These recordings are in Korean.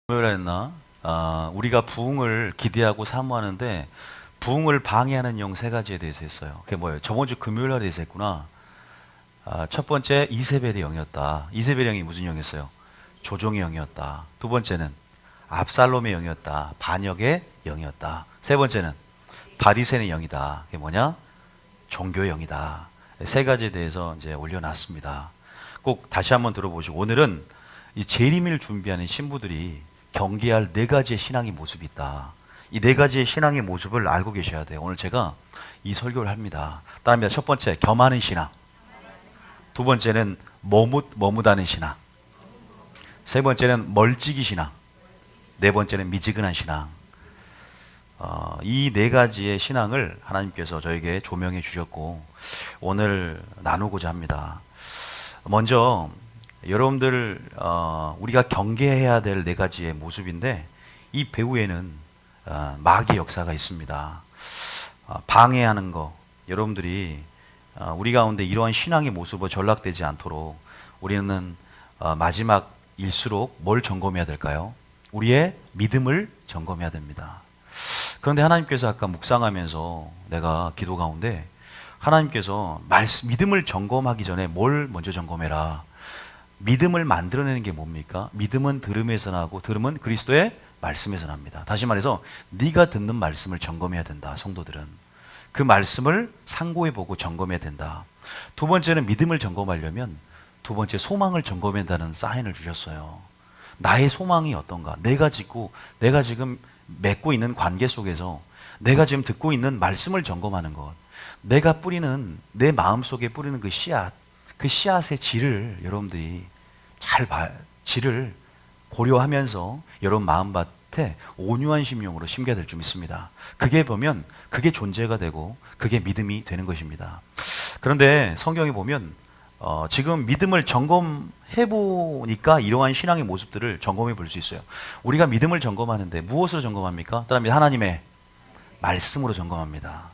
뭐라 했나? 우리가 부흥을 기대하고 사모하는데 부흥을 방해하는 영 세 가지에 대해서 했어요. 그게 뭐예요? 저번 주 금요일 날에 대해서 했구나. 첫 번째 이세벨의 영이었다. 이세벨의 영이 무슨 영이었어요? 조종의 영이었다. 두 번째는 압살롬의 영이었다. 반역의 영이었다. 세 번째는 바리새인의 영이다. 그게 뭐냐? 종교의 영이다. 세 가지에 대해서 이제 올려놨습니다. 꼭 다시 한번 들어보시고 오늘은 이 재림을 준비하는 신부들이 경계할 네 가지의 신앙의 모습이 있다. 이 네 가지의 신앙의 모습을 알고 계셔야 돼요. 오늘 제가 이 설교를 합니다. 따릅니다. 첫 번째, 겸하는 신앙. 두 번째는 머뭇하는 신앙. 세 번째는 멀찍이 신앙. 네 번째는 미지근한 신앙. 이 네 가지의 신앙을 하나님께서 저에게 조명해 주셨고 오늘 나누고자 합니다. 먼저 여러분들 우리가 경계해야 될 네 가지의 모습인데 이 배후에는 마귀의 역사가 있습니다. 방해하는 거, 여러분들이 우리 가운데 이러한 신앙의 모습으로 전락되지 않도록 우리는 마지막일수록 뭘 점검해야 될까요? 우리의 믿음을 점검해야 됩니다. 그런데 하나님께서 아까 묵상하면서 내가 기도 가운데 하나님께서 믿음을 점검하기 전에 뭘 먼저 점검해라. 믿음을 만들어내는 게 뭡니까? 믿음은 들음에서 나고 들음은 그리스도의 말씀에서 납니다. 다시 말해서 네가 듣는 말씀을 점검해야 된다. 성도들은 그 말씀을 상고해보고 점검해야 된다. 두 번째는 믿음을 점검하려면 두 번째 소망을 점검해야 한다는 사인을 주셨어요. 나의 소망이 어떤가? 내가 지금 맺고 있는 관계 속에서 내가 지금 듣고 있는 말씀을 점검하는 것, 내가 뿌리는 내 마음속에 뿌리는 그 씨앗의 질을 여러분들이 질을 고려하면서 여러분 마음밭에 온유한 심령으로 심겨야 될 줄 믿습니다. 그게 보면 그게 존재가 되고 그게 믿음이 되는 것입니다. 그런데 성경에 보면 지금 믿음을 점검해 보니까 이러한 신앙의 모습들을 점검해 볼 수 있어요. 우리가 믿음을 점검하는데 무엇으로 점검합니까? 따라합니다. 하나님의 말씀으로 점검합니다.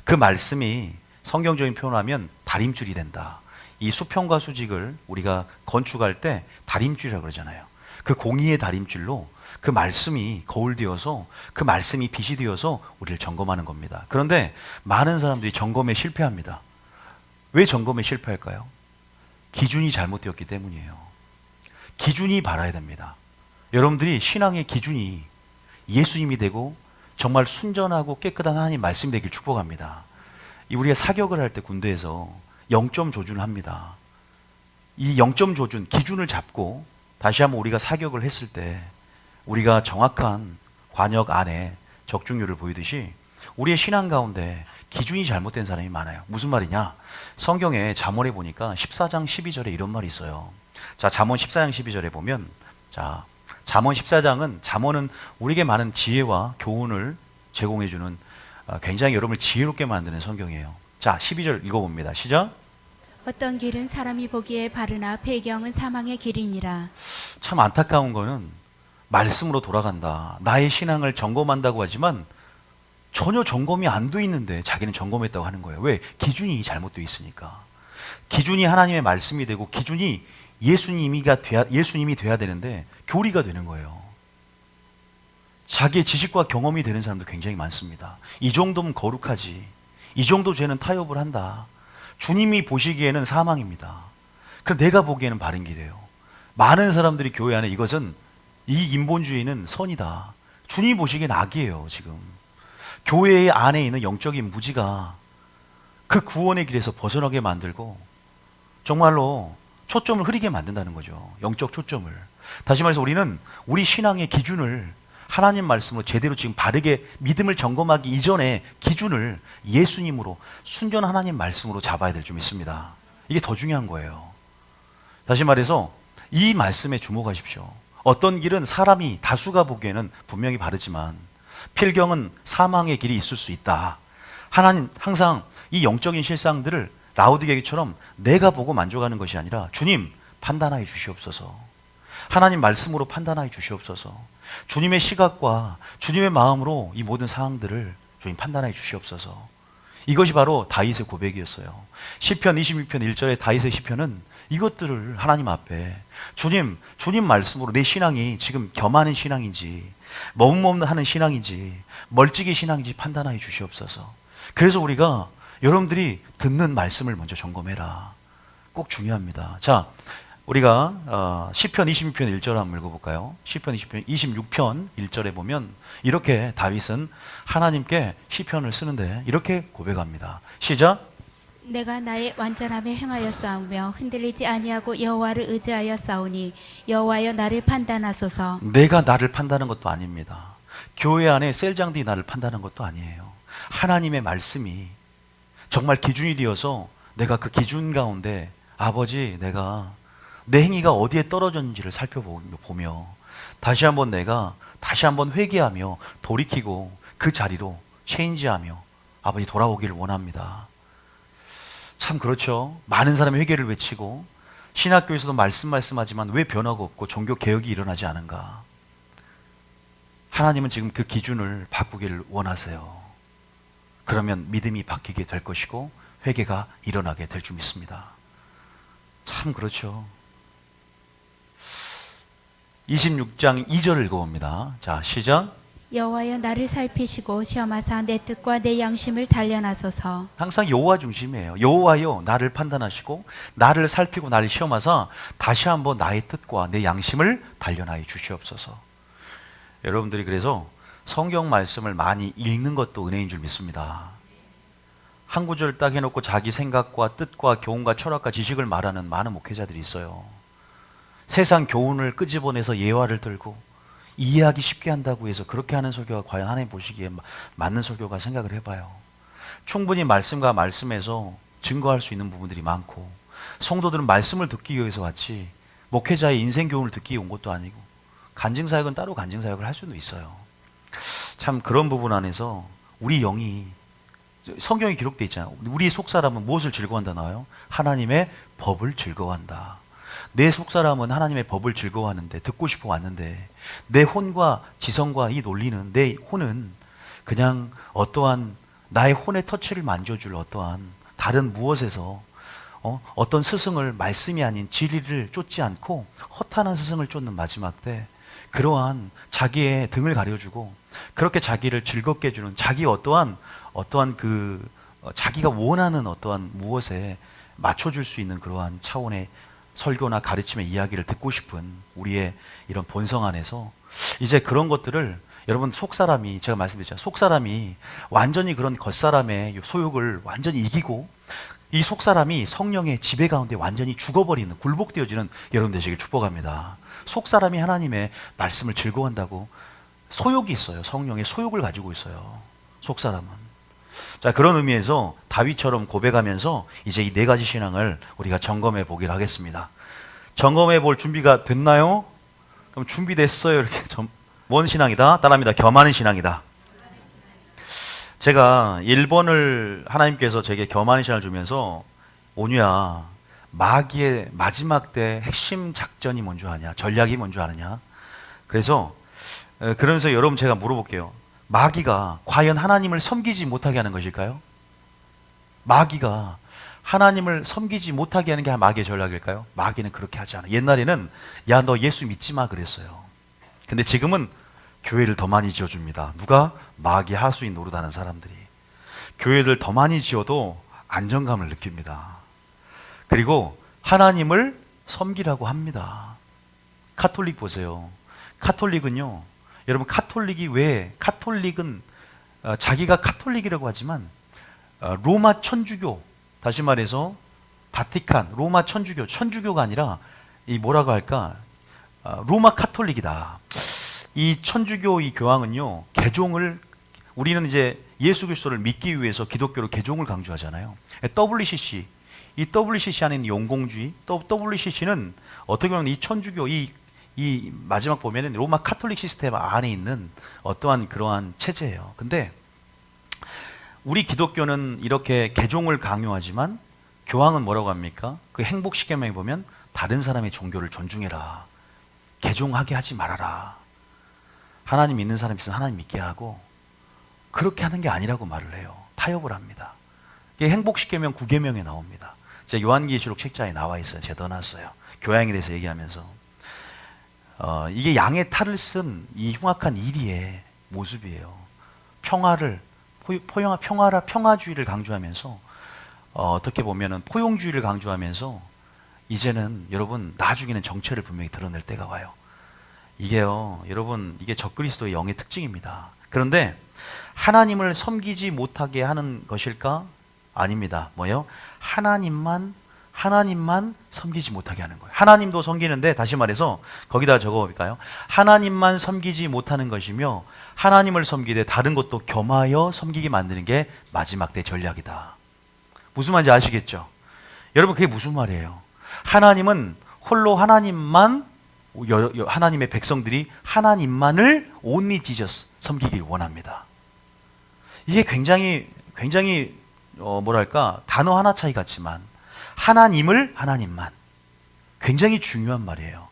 그 말씀이 성경적인 표현하면 다림줄이 된다. 이 수평과 수직을 우리가 건축할 때 다림줄이라고 그러잖아요. 그 공의의 다림줄로 그 말씀이 거울 되어서 그 말씀이 빛이 되어서 우리를 점검하는 겁니다. 그런데 많은 사람들이 점검에 실패합니다. 왜 점검에 실패할까요? 기준이 잘못되었기 때문이에요. 기준이 바라야 됩니다. 여러분들이 신앙의 기준이 예수님이 되고 정말 순전하고 깨끗한 하나님 말씀이 되길 축복합니다. 우리가 사격을 할 때 군대에서 0점 조준을 합니다. 이 0점 조준, 기준을 잡고 다시 한번 우리가 사격을 했을 때 우리가 정확한 관역 안에 적중률을 보이듯이 우리의 신앙 가운데 기준이 잘못된 사람이 많아요. 무슨 말이냐? 성경에 잠언에 보니까 14장 12절에 이런 말이 있어요. 자, 잠언 14장 12절에 보면 잠언 14장은 잠언은 우리에게 많은 지혜와 교훈을 제공해주는 굉장히 여러분을 지혜롭게 만드는 성경이에요. 자, 12절 읽어봅니다. 시작. 어떤 길은 사람이 보기에 바르나 배경은 사망의 길이니라. 참 안타까운 거는 말씀으로 돌아간다. 나의 신앙을 점검한다고 하지만 전혀 점검이 안 돼 있는데 자기는 점검했다고 하는 거예요. 왜? 기준이 잘못되어 있으니까. 기준이 하나님의 말씀이 되고 기준이 예수님이 돼야 되는데 교리가 되는 거예요. 자기의 지식과 경험이 되는 사람도 굉장히 많습니다. 이 정도면 거룩하지. 이 정도 죄는 타협을 한다. 주님이 보시기에는 사망입니다. 그럼 내가 보기에는 바른 길이에요. 많은 사람들이 교회 안에 이 인본주의는 선이다. 주님이 보시기에는 악이에요. 지금 교회 안에 있는 영적인 무지가 그 구원의 길에서 벗어나게 만들고 정말로 초점을 흐리게 만든다는 거죠. 영적 초점을. 다시 말해서 우리는 우리 신앙의 기준을 하나님 말씀으로 제대로 지금 바르게 믿음을 점검하기 이전에 기준을 예수님으로 순전 하나님 말씀으로 잡아야 될 줄 믿습니다. 이게 더 중요한 거예요. 다시 말해서 이 말씀에 주목하십시오. 어떤 길은 사람이 다수가 보기에는 분명히 바르지만 필경은 사망의 길이 있을 수 있다. 하나님 항상 이 영적인 실상들을 라우디게기처럼 내가 보고 만족하는 것이 아니라 주님 판단하여 주시옵소서. 하나님 말씀으로 판단하여 주시옵소서. 주님의 시각과 주님의 마음으로 이 모든 사항들을 주님 판단하여 주시옵소서. 이것이 바로 다윗의 고백이었어요. 시편 26편 1절의 다윗의 시편은 이것들을 하나님 앞에 주님 말씀으로 내 신앙이 지금 겸하는 신앙인지 머뭇머뭇하는 신앙인지 멀찍이 신앙인지 판단하여 주시옵소서. 그래서 우리가 여러분들이 듣는 말씀을 먼저 점검해라. 꼭 중요합니다. 자, 우리가 시편 26편 1절 한번 읽어볼까요? 시편 26편 1절에 보면 이렇게 다윗은 하나님께 시편을 쓰는데 이렇게 고백합니다. 시작. 내가 나의 완전함에 행하여 싸우며 흔들리지 아니하고 여호와를 의지하여 싸우니 여호와여 나를 판단하소서. 내가 나를 판단하는 것도 아닙니다. 교회 안에 셀장들이 나를 판단하는 것도 아니에요. 하나님의 말씀이 정말 기준이 되어서 내가 그 기준 가운데 아버지 내가 내 행위가 어디에 떨어졌는지를 살펴보며 다시 한번 회개하며 돌이키고 그 자리로 체인지하며 아버지 돌아오기를 원합니다. 참 그렇죠. 많은 사람이 회개를 외치고 신학교에서도 말씀하지만 왜 변화가 없고 종교 개혁이 일어나지 않은가? 하나님은 지금 그 기준을 바꾸기를 원하세요. 그러면 믿음이 바뀌게 될 것이고 회개가 일어나게 될 줄 믿습니다. 참 그렇죠. 26장 2절을 읽어봅니다. 자, 시작. 여호와여 나를 살피시고 시험하사 내 뜻과 내 양심을 단련하소서. 항상 여호와 중심이에요. 여호와여 나를 판단하시고 나를 살피고 나를 시험하사 다시 한번 나의 뜻과 내 양심을 단련하여 주시옵소서. 여러분들이 그래서 성경 말씀을 많이 읽는 것도 은혜인 줄 믿습니다. 한 구절 딱 해놓고 자기 생각과 뜻과 교훈과 철학과 지식을 말하는 많은 목회자들이 있어요. 세상 교훈을 끄집어내서 예화를 들고 이해하기 쉽게 한다고 해서 그렇게 하는 설교가 과연 하나님 보시기에 맞는 설교가 생각을 해봐요. 충분히 말씀과 말씀에서 증거할 수 있는 부분들이 많고 성도들은 말씀을 듣기 위해서 왔지 목회자의 인생 교훈을 듣기 위해 온 것도 아니고 간증사역은 따로 간증사역을 할 수도 있어요. 참 그런 부분 안에서 우리 영이 성경에 기록되어 있잖아요. 우리 속사람은 무엇을 즐거워한다 나와요? 하나님의 법을 즐거워한다. 내 속사람은 하나님의 법을 즐거워하는데 듣고 싶어 왔는데 내 혼과 지성과 이 논리는 내 혼은 그냥 어떠한 나의 혼의 터치를 만져줄 어떠한 다른 무엇에서 어떤 스승을 말씀이 아닌 진리를 쫓지 않고 허탄한 스승을 쫓는 마지막 때 그러한 자기의 등을 가려주고 그렇게 자기를 즐겁게 해주는 자기 어떠한 자기가 원하는 어떠한 무엇에 맞춰줄 수 있는 그러한 차원의 설교나 가르침의 이야기를 듣고 싶은 우리의 이런 본성 안에서 이제 그런 것들을 여러분 속사람이 제가 말씀드렸잖아요. 속사람이 완전히 그런 겉사람의 소욕을 완전히 이기고 이 속사람이 성령의 지배 가운데 완전히 죽어버리는 굴복되어지는 여러분 되시길 축복합니다. 속사람이 하나님의 말씀을 즐거워한다고 소욕이 있어요. 성령의 소욕을 가지고 있어요. 속사람은. 자, 그런 의미에서 다윗처럼 고백하면서 이제 이 네 가지 신앙을 우리가 점검해 보기로 하겠습니다. 점검해 볼 준비가 됐나요? 그럼 준비됐어요. 이렇게 뭔 신앙이다? 따라합니다. 겸하는 신앙이다. 제가 1번을 하나님께서 제게 겸하는 신앙을 주면서 온유야 마귀의 마지막 때 핵심 작전이 뭔 줄 아냐? 전략이 뭔 줄 아느냐? 그래서 그러면서 여러분 제가 물어볼게요. 마귀가 과연 하나님을 섬기지 못하게 하는 것일까요? 마귀가 하나님을 섬기지 못하게 하는 게 마귀의 전략일까요? 마귀는 그렇게 하지 않아. 옛날에는 야 너 예수 믿지 마 그랬어요. 근데 지금은 교회를 더 많이 지어줍니다. 누가? 마귀 하수인 노릇하는 사람들이. 교회를 더 많이 지어도 안정감을 느낍니다. 그리고 하나님을 섬기라고 합니다. 카톨릭 보세요. 카톨릭은요, 여러분 카톨릭이 왜, 카톨릭은 자기가 카톨릭이라고 하지만 로마 천주교, 다시 말해서 바티칸, 로마 천주교가 아니라 이 뭐라고 할까, 로마 카톨릭이다. 이 천주교 이 교황은요, 우리는 이제 예수 그리스도를 믿기 위해서 기독교로 개종을 강조하잖아요. WCC, 이 WCC 안에 있는 용공주의, 또 WCC는 어떻게 보면 이 천주교, 이 마지막 보면은 로마 카톨릭 시스템 안에 있는 어떠한 그러한 체제예요. 근데 우리 기독교는 이렇게 개종을 강요하지만 교황은 뭐라고 합니까? 그 행복십계명에 보면 다른 사람의 종교를 존중해라. 개종하게 하지 말아라. 하나님 믿는 사람 있으면 하나님 믿게 하고 그렇게 하는 게 아니라고 말을 해요. 타협을 합니다. 이게 행복십계명 9계명에 나옵니다. 제 요한계시록 책자에 나와 있어요. 제가 넣어놨어요. 교양에 대해서 얘기하면서 이게 양의 탈을 쓴 이 흉악한 이리의 모습이에요. 평화를 평화주의를 강조하면서 어떻게 보면은 포용주의를 강조하면서 이제는 여러분 나중에는 정체를 분명히 드러낼 때가 와요. 이게요, 여러분 이게 적그리스도의 영의 특징입니다. 그런데 하나님을 섬기지 못하게 하는 것일까? 아닙니다. 뭐예요? 하나님만 섬기지 못하게 하는 거예요. 하나님도 섬기는데 다시 말해서 거기다 적어볼까요? 하나님만 섬기지 못하는 것이며 하나님을 섬기되 다른 것도 겸하여 섬기게 만드는 게 마지막 때 전략이다. 무슨 말인지 아시겠죠? 여러분 그게 무슨 말이에요? 하나님은 홀로 하나님만 하나님의 백성들이 하나님만을 only Jesus 섬기길 원합니다. 이게 굉장히 뭐랄까 단어 하나 차이 같지만 하나님만 굉장히 중요한 말이에요.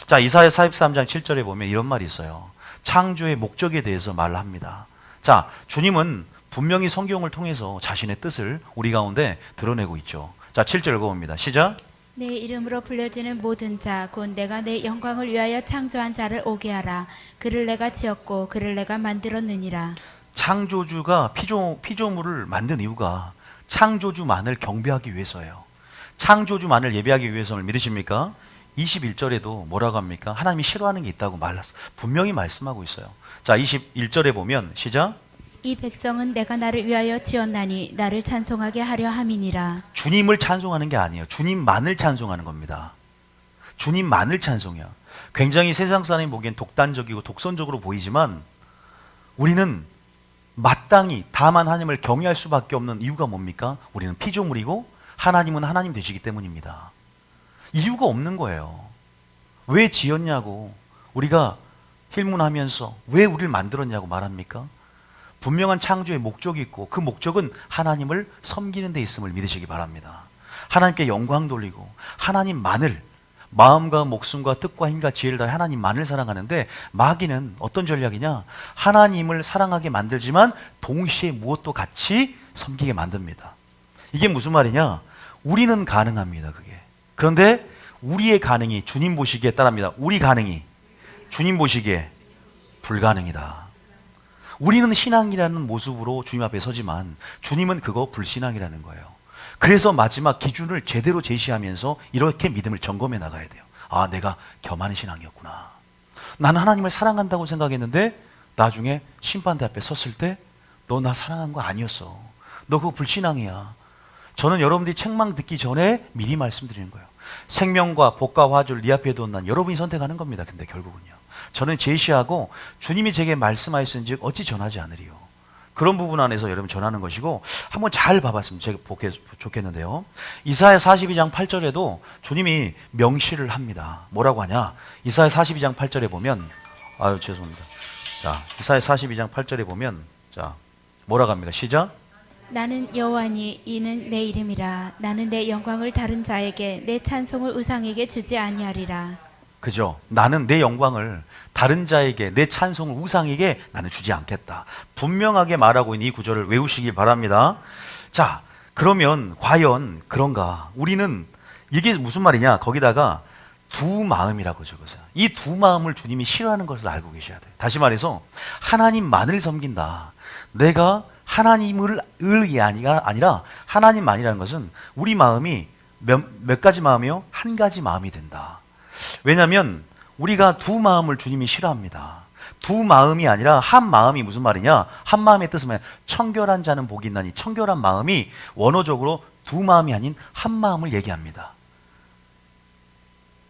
자, 이사야 43장 7절에 보면 이런 말이 있어요. 창조의 목적에 대해서 말을 합니다. 자, 주님은 분명히 성경을 통해서 자신의 뜻을 우리 가운데 드러내고 있죠. 자, 7절 읽어봅니다. 시작. 내 이름으로 불려지는 모든 자 곧 내가 내 영광을 위하여 창조한 자를 오게 하라. 그를 내가 지었고 그를 내가 만들었느니라. 창조주가 피조물을 만든 이유가 창조주만을 경배하기 위해서예요. 창조주만을 예배하기 위해서를 믿으십니까? 21절에도 뭐라고 합니까? 하나님이 싫어하는 게 있다고 분명히 말씀하고 있어요. 자, 21절에 보면 시작. 이 백성은 내가 나를 위하여 지었나니 나를 찬송하게 하려 함이니라. 주님을 찬송하는 게 아니에요. 주님만을 찬송하는 겁니다. 주님만을 찬송해요. 굉장히 세상 사람이 보기엔 독단적이고 독선적으로 보이지만 우리는 마땅히 다만 하나님을 경외할 수밖에 없는 이유가 뭡니까? 우리는 피조물이고 하나님은 하나님 되시기 때문입니다. 이유가 없는 거예요. 왜 지었냐고 우리가 힐문하면서 왜 우리를 만들었냐고 말합니까? 분명한 창조의 목적이 있고 그 목적은 하나님을 섬기는 데 있음을 믿으시기 바랍니다. 하나님께 영광 돌리고 하나님만을 마음과 목숨과 뜻과 힘과 지혜를 다해 하나님만을 사랑하는데 마귀는 어떤 전략이냐? 하나님을 사랑하게 만들지만 동시에 무엇도 같이 섬기게 만듭니다. 이게 무슨 말이냐? 우리는 가능합니다. 그게. 그런데 우리의 가능이 주님 보시기에 따릅니다. 우리 가능이 주님 보시기에 불가능이다. 우리는 신앙이라는 모습으로 주님 앞에 서지만 주님은 그거 불신앙이라는 거예요. 그래서 마지막 기준을 제대로 제시하면서 이렇게 믿음을 점검해 나가야 돼요. 아, 내가 겸하는 신앙이었구나. 나는 하나님을 사랑한다고 생각했는데 나중에 심판대 앞에 섰을 때 너 나 사랑한 거 아니었어. 너 그거 불신앙이야. 저는 여러분들이 책망 듣기 전에 미리 말씀드리는 거예요. 생명과 복과 화주를 네 앞에 둔 난 여러분이 선택하는 겁니다. 근데 결국은요. 저는 제시하고 주님이 제게 말씀하였은즉 어찌 전하지 않으리요. 그런 부분 안에서 여러분 전하는 것이고 한번 잘 봐봤으면 제가 좋겠는데요. 이사야 42장 8절에도 주님이 명시를 합니다. 뭐라고 하냐? 이사야 42장 8절에 보면 죄송합니다. 자, 이사야 42장 8절에 보면 자, 뭐라고 합니까? 시작. 나는 여호와니 이는 내 이름이라. 나는 내 영광을 다른 자에게 내 찬송을 우상에게 주지 아니하리라. 그죠? 나는 내 영광을 다른 자에게 내 찬송을 우상에게 나는 주지 않겠다. 분명하게 말하고 있는 이 구절을 외우시기 바랍니다. 자, 그러면 과연 그런가? 우리는 이게 무슨 말이냐? 거기다가 두 마음이라고 적었어요. 이 두 마음을 주님이 싫어하는 것을 알고 계셔야 돼요. 다시 말해서 하나님만을 섬긴다. 내가 하나님을 아니라 하나님만이라는 것은 우리 마음이 몇 가지 마음이요? 한 가지 마음이 된다. 왜냐하면 우리가 두 마음을 주님이 싫어합니다. 두 마음이 아니라 한 마음이 무슨 말이냐? 한 마음의 뜻은 뭐냐? 청결한 자는 복이 있나니 청결한 마음이 원어적으로 두 마음이 아닌 한 마음을 얘기합니다.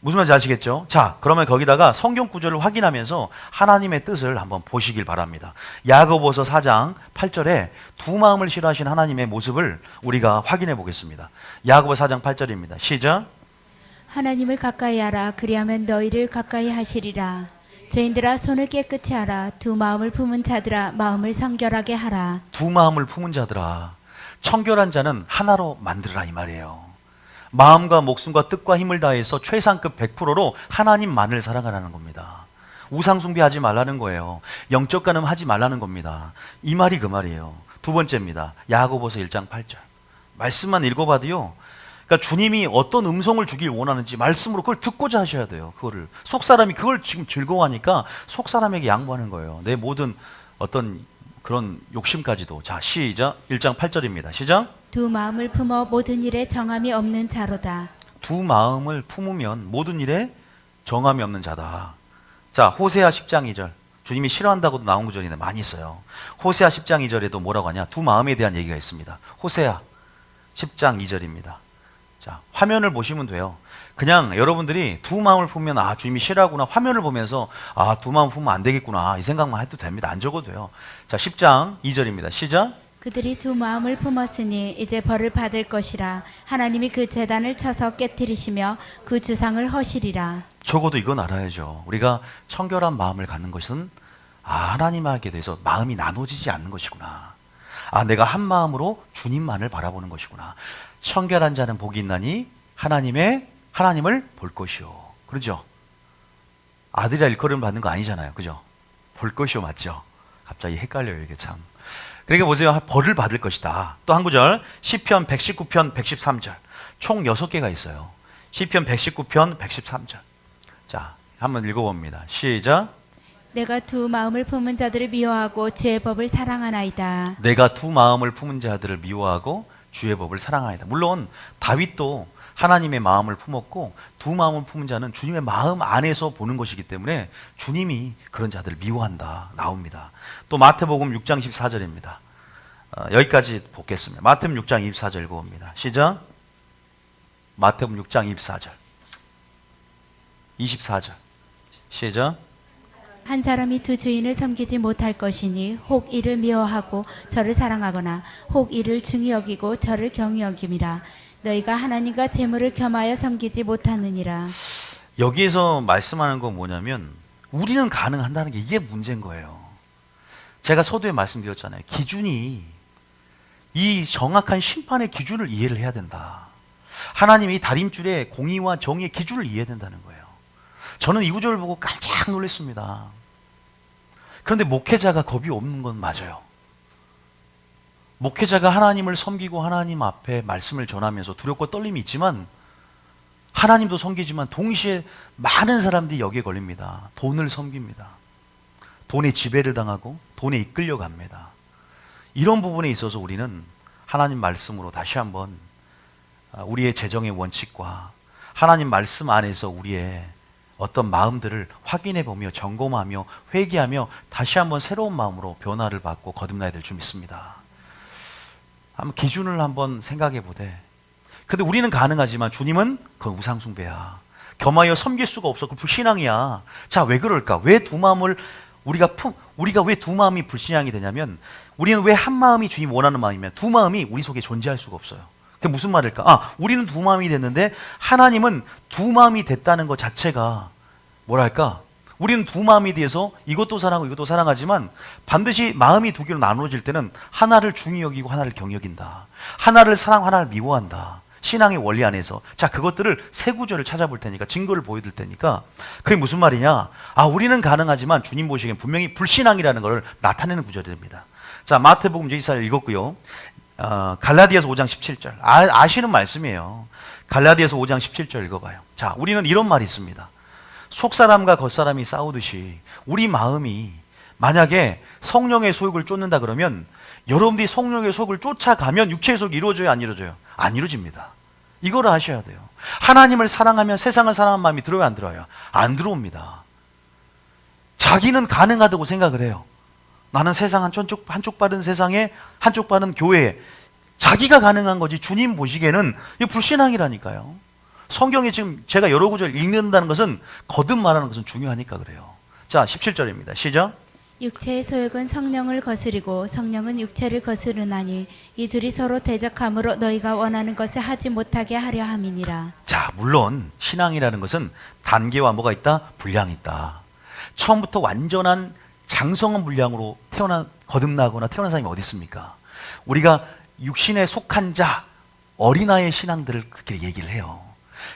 무슨 말인지 아시겠죠? 자, 그러면 거기다가 성경 구절을 확인하면서 하나님의 뜻을 한번 보시길 바랍니다. 야고보서 4장 8절에 두 마음을 싫어하신 하나님의 모습을 우리가 확인해 보겠습니다. 야고보 4장 8절입니다. 시작. 하나님을 가까이 하라. 그리하면 너희를 가까이 하시리라. 죄인들아 손을 깨끗이 하라. 두 마음을 품은 자들아 마음을 성결하게 하라. 두 마음을 품은 자들아 청결한 자는 하나로 만들어라 이 말이에요. 마음과 목숨과 뜻과 힘을 다해서 최상급 100%로 하나님만을 사랑하라는 겁니다. 우상 숭배하지 말라는 거예요. 영적 간음하지 말라는 겁니다. 이 말이 그 말이에요. 두 번째입니다. 야고보서 1장 8절. 말씀만 읽어봐도요. 그러니까 그러니까 주님이 어떤 음성을 주길 원하는지 말씀으로 그걸 듣고자 하셔야 돼요. 그거를 속 사람이 그걸 지금 즐거워하니까 속 사람에게 양보하는 거예요. 내 모든 어떤 그런 욕심까지도. 자, 시작. 1장 8절입니다. 시작. 두 마음을 품어 모든 일에 정함이 없는 자로다. 두 마음을 품으면 모든 일에 정함이 없는 자다. 자, 호세아 10장 2절. 주님이 싫어한다고도 나온 구절인데 많이 있어요. 호세아 10장 2절에도 뭐라고 하냐? 두 마음에 대한 얘기가 있습니다. 호세아 10장 2절입니다. 자, 화면을 보시면 돼요. 그냥 여러분들이 두 마음을 품으면 아, 주님이 싫어하구나. 화면을 보면서 아, 두 마음 품으면 안 되겠구나. 이 생각만 해도 됩니다. 안 적어도 돼요. 자, 10장 2절입니다. 시작. 그들이 두 마음을 품었으니 이제 벌을 받을 것이라. 하나님이 그 제단을 쳐서 깨뜨리시며 그 주상을 허시리라. 적어도 이건 알아야죠. 우리가 청결한 마음을 갖는 것은 아, 하나님에게 대해서 마음이 나눠지지 않는 것이구나. 아, 내가 한 마음으로 주님만을 바라보는 것이구나. 청결한 자는 복이 있나니 하나님을 볼 것이요. 그러죠? 아들이라 일컬음을 받는 거 아니잖아요. 그죠? 볼 것이요 맞죠? 갑자기 헷갈려요 이게 참. 그러니까 보세요. 벌을 받을 것이다. 또 한 구절. 시편 119편 113절. 총 6개가 있어요. 시편 119편 113절. 자, 한번 읽어봅니다. 시작. 내가 두 마음을 품은 자들을 미워하고 주의 법을 사랑하나이다. 내가 두 마음을 품은 자들을 미워하고 주의 법을 사랑하이다. 물론 다윗도 하나님의 마음을 품었고 두 마음을 품은 자는 주님의 마음 안에서 보는 것이기 때문에 주님이 그런 자들을 미워한다 나옵니다. 또 마태복음 6장 14절입니다. 여기까지 보겠습니다. 마태복음 6장 24절 읽어봅니다. 시작. 마태복음 6장 24절 24절 시작. 한 사람이 두 주인을 섬기지 못할 것이니 혹 이를 미워하고 저를 사랑하거나 혹 이를 중히 여기고 저를 경히 여김이라. 너희가 하나님과 재물을 겸하여 섬기지 못하느니라. 여기에서 말씀하는 건 뭐냐면 우리는 가능한다는 게 이게 문제인 거예요. 제가 서두에 말씀드렸잖아요. 기준이 이 정확한 심판의 기준을 이해를 해야 된다. 하나님이 다림줄의 공의와 정의의 기준을 이해해야 된다는 거예요. 저는 이 구절을 보고 깜짝 놀랐습니다. 그런데 목회자가 겁이 없는 건 맞아요. 목회자가 하나님을 섬기고 하나님 앞에 말씀을 전하면서 두렵고 떨림이 있지만 하나님도 섬기지만 동시에 많은 사람들이 여기에 걸립니다. 돈을 섬깁니다. 돈에 지배를 당하고 돈에 이끌려 갑니다. 이런 부분에 있어서 우리는 하나님 말씀으로 다시 한번 우리의 재정의 원칙과 하나님 말씀 안에서 우리의 어떤 마음들을 확인해 보며 점검하며 회개하며 다시 한번 새로운 마음으로 변화를 받고 거듭나야 될 줄 믿습니다. 한번 기준을 한번 생각해 보되. 근데 우리는 가능하지만 주님은 그건 우상숭배야. 겸하여 섬길 수가 없어. 그 불신앙이야. 자, 왜 그럴까? 왜 두 마음을 우리가 왜 두 마음이 불신앙이 되냐면 우리는 왜 한 마음이 주님 원하는 마음이면 두 마음이 우리 속에 존재할 수가 없어요. 그게 무슨 말일까? 아, 우리는 두 마음이 됐는데 하나님은 두 마음이 됐다는 것 자체가 뭐랄까? 우리는 두 마음이 돼서 이것도 사랑하고 이것도 사랑하지만 반드시 마음이 두 개로 나눠질 때는 하나를 중히 여기고 하나를 경히 여긴다. 하나를 사랑하고 하나를 미워한다. 신앙의 원리 안에서. 자, 그것들을 세 구절을 찾아볼 테니까 증거를 보여드릴 테니까 그게 무슨 말이냐? 아, 우리는 가능하지만 주님 보시기엔 분명히 불신앙이라는 것을 나타내는 구절입니다. 자, 마태복음 24절 읽었고요. 갈라디아서 5장 17절 아시는 말씀이에요. 갈라디아서 5장 17절 읽어봐요. 자, 우리는 이런 말이 있습니다. 속사람과 겉사람이 싸우듯이 우리 마음이 만약에 성령의 소욕을 쫓는다 그러면 여러분들이 성령의 소욕을 쫓아가면 육체의 소욕이 이루어져요? 안 이루어져요? 안 이루어집니다. 이걸 아셔야 돼요. 하나님을 사랑하면 세상을 사랑하는 마음이 들어요? 안 들어요? 안 들어옵니다. 자기는 가능하다고 생각을 해요. 나는 세상 한쪽 빠른 세상에 한쪽 빠른 교회에 자기가 가능한 거지 주님 보시기에는 이게 불신앙이라니까요. 성경에 지금 제가 여러 구절 읽는다는 것은 거듭 말하는 것은 중요하니까 그래요. 자, 17절입니다. 시작. 육체의 소욕은 성령을 거스리고 성령은 육체를 거스르나니 이 둘이 서로 대적함으로 너희가 원하는 것을 하지 못하게 하려 함이니라. 자, 물론 신앙이라는 것은 단계와 뭐가 있다? 분량이 있다. 처음부터 완전한 장성한 분량으로 거듭나거나 태어난 사람이 어디 있습니까? 우리가 육신에 속한 자, 어린아이의 신앙들을 그렇게 얘기를 해요.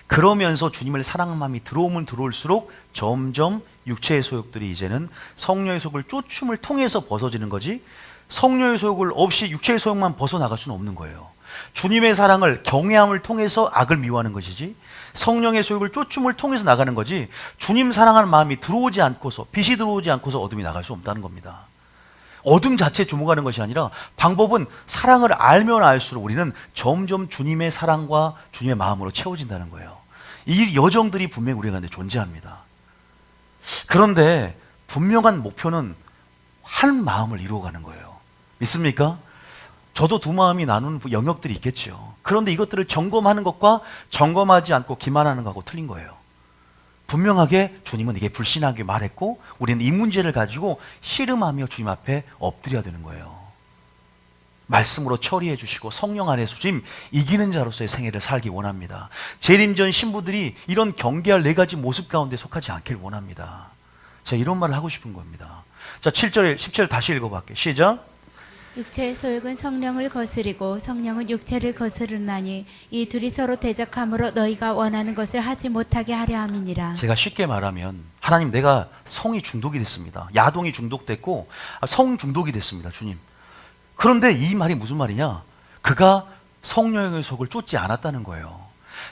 그러면서 주님을 사랑하는 마음이 들어오면 들어올수록 점점 육체의 소욕들이 이제는 성령의 소욕을 쫓음을 통해서 벗어지는 거지 성령의 소욕을 없이 육체의 소욕만 벗어나갈 수는 없는 거예요. 주님의 사랑을 경외함을 통해서 악을 미워하는 것이지 성령의 소욕을 쫓음을 통해서 나가는 거지 주님 사랑하는 마음이 들어오지 않고서 빛이 들어오지 않고서 어둠이 나갈 수 없다는 겁니다. 어둠 자체에 주목하는 것이 아니라 방법은 사랑을 알면 알수록 우리는 점점 주님의 사랑과 주님의 마음으로 채워진다는 거예요. 이 여정들이 분명히 우리 가운데 존재합니다. 그런데 분명한 목표는 한 마음을 이루어가는 거예요. 믿습니까? 저도 두 마음이 나누는 영역들이 있겠죠. 그런데 이것들을 점검하는 것과 점검하지 않고 기만하는 것하고 틀린 거예요. 분명하게 주님은 이게 불신하게 말했고 우리는 이 문제를 가지고 씨름하며 주님 앞에 엎드려야 되는 거예요. 말씀으로 처리해 주시고 성령 안에서 주님 이기는 자로서의 생애를 살기 원합니다. 재림전 신부들이 이런 경계할 네 가지 모습 가운데 속하지 않기를 원합니다. 제가 이런 말을 하고 싶은 겁니다. 자, 7절, 10절 다시 읽어볼게요. 시작. 육체의 소욕은 성령을 거스리고 성령은 육체를 거스르나니 이 둘이 서로 대적함으로 너희가 원하는 것을 하지 못하게 하려 함이니라. 제가 쉽게 말하면 하나님 내가 성이 중독이 됐습니다. 야동이 중독됐고 성 중독이 됐습니다. 주님. 그런데 이 말이 무슨 말이냐? 그가 성령의 소욕을 쫓지 않았다는 거예요.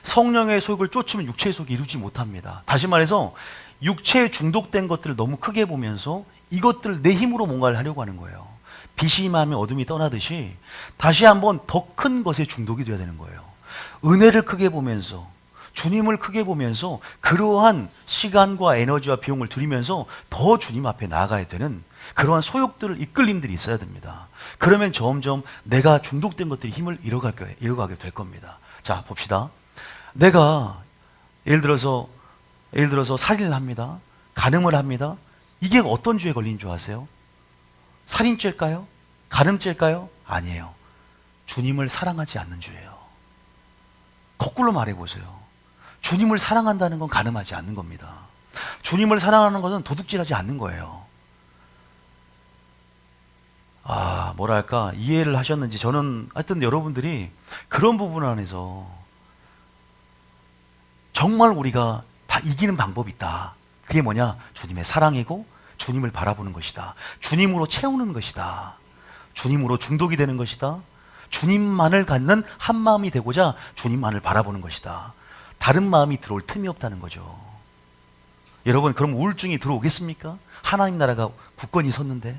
성령의 소욕을 쫓으면 육체의 소욕이 이루지 못합니다. 다시 말해서 육체에 중독된 것들을 너무 크게 보면서 이것들을 내 힘으로 뭔가를 하려고 하는 거예요. 빛이 임하면 어둠이 떠나듯이 다시 한번 더 큰 것에 중독이 되어야 되는 거예요. 은혜를 크게 보면서 주님을 크게 보면서 그러한 시간과 에너지와 비용을 들이면서 더 주님 앞에 나아가야 되는 그러한 소욕들을 이끌림들이 있어야 됩니다. 그러면 점점 내가 중독된 것들이 힘을 잃어가게 될 겁니다. 자, 봅시다. 내가 예를 들어서 살인을 합니다. 간음을 합니다. 이게 어떤 죄에 걸린 줄 아세요? 살인죄일까요? 간음죄일까요? 아니에요. 주님을 사랑하지 않는 죄예요. 거꾸로 말해보세요. 주님을 사랑한다는 건 간음하지 않는 겁니다. 주님을 사랑하는 것은 도둑질하지 않는 거예요. 뭐랄까 이해를 하셨는지 저는 하여튼 여러분들이 그런 부분 안에서 정말 우리가 다 이기는 방법이 있다. 그게 뭐냐? 주님의 사랑이고 주님을 바라보는 것이다. 주님으로 채우는 것이다. 주님으로 중독이 되는 것이다. 주님만을 갖는 한 마음이 되고자 주님만을 바라보는 것이다. 다른 마음이 들어올 틈이 없다는 거죠. 여러분, 그럼 우울증이 들어오겠습니까? 하나님 나라가 굳건히 섰는데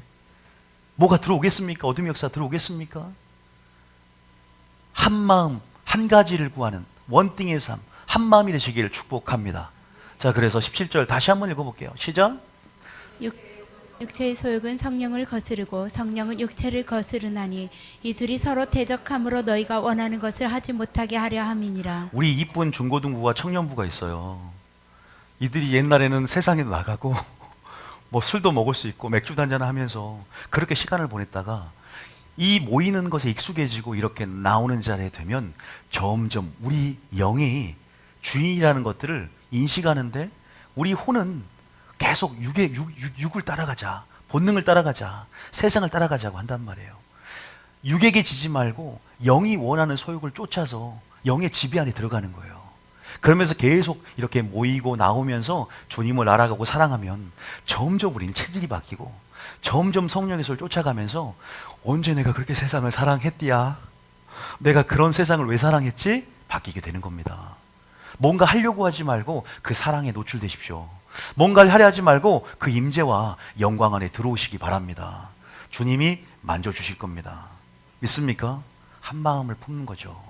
뭐가 들어오겠습니까? 어둠의 역사 들어오겠습니까? 한 마음, 한 가지를 구하는 원띵의 삶, 한 마음이 되시기를 축복합니다. 자, 그래서 17절 다시 한번 읽어볼게요. 시작. 육체의 소욕은 성령을 거스르고 성령은 육체를 거스르나니 이 둘이 서로 대적함으로 너희가 원하는 것을 하지 못하게 하려 함이니라. 우리 이쁜 중고등부와 청년부가 있어요. 이들이 옛날에는 세상에도 나가고 뭐 술도 먹을 수 있고 맥주도 한잔 하면서 그렇게 시간을 보냈다가 이 모이는 것에 익숙해지고 이렇게 나오는 자리에 되면 점점 우리 영이 주인이라는 것들을 인식하는데 우리 혼은 계속 육을 따라가자, 본능을 따라가자, 세상을 따라가자고 한단 말이에요. 육에게 지지 말고 영이 원하는 소욕을 쫓아서 영의 지배 안에 들어가는 거예요. 그러면서 계속 이렇게 모이고 나오면서 주님을 알아가고 사랑하면 점점 우리는 체질이 바뀌고 점점 성령의 소를 쫓아가면서 언제 내가 그렇게 세상을 사랑했디야? 내가 그런 세상을 왜 사랑했지? 바뀌게 되는 겁니다. 뭔가 하려고 하지 말고 그 사랑에 노출되십시오. 뭔가를 하려 하지 말고 그 임재와 영광 안에 들어오시기 바랍니다. 주님이 만져주실 겁니다. 믿습니까? 한 마음을 품는 거죠.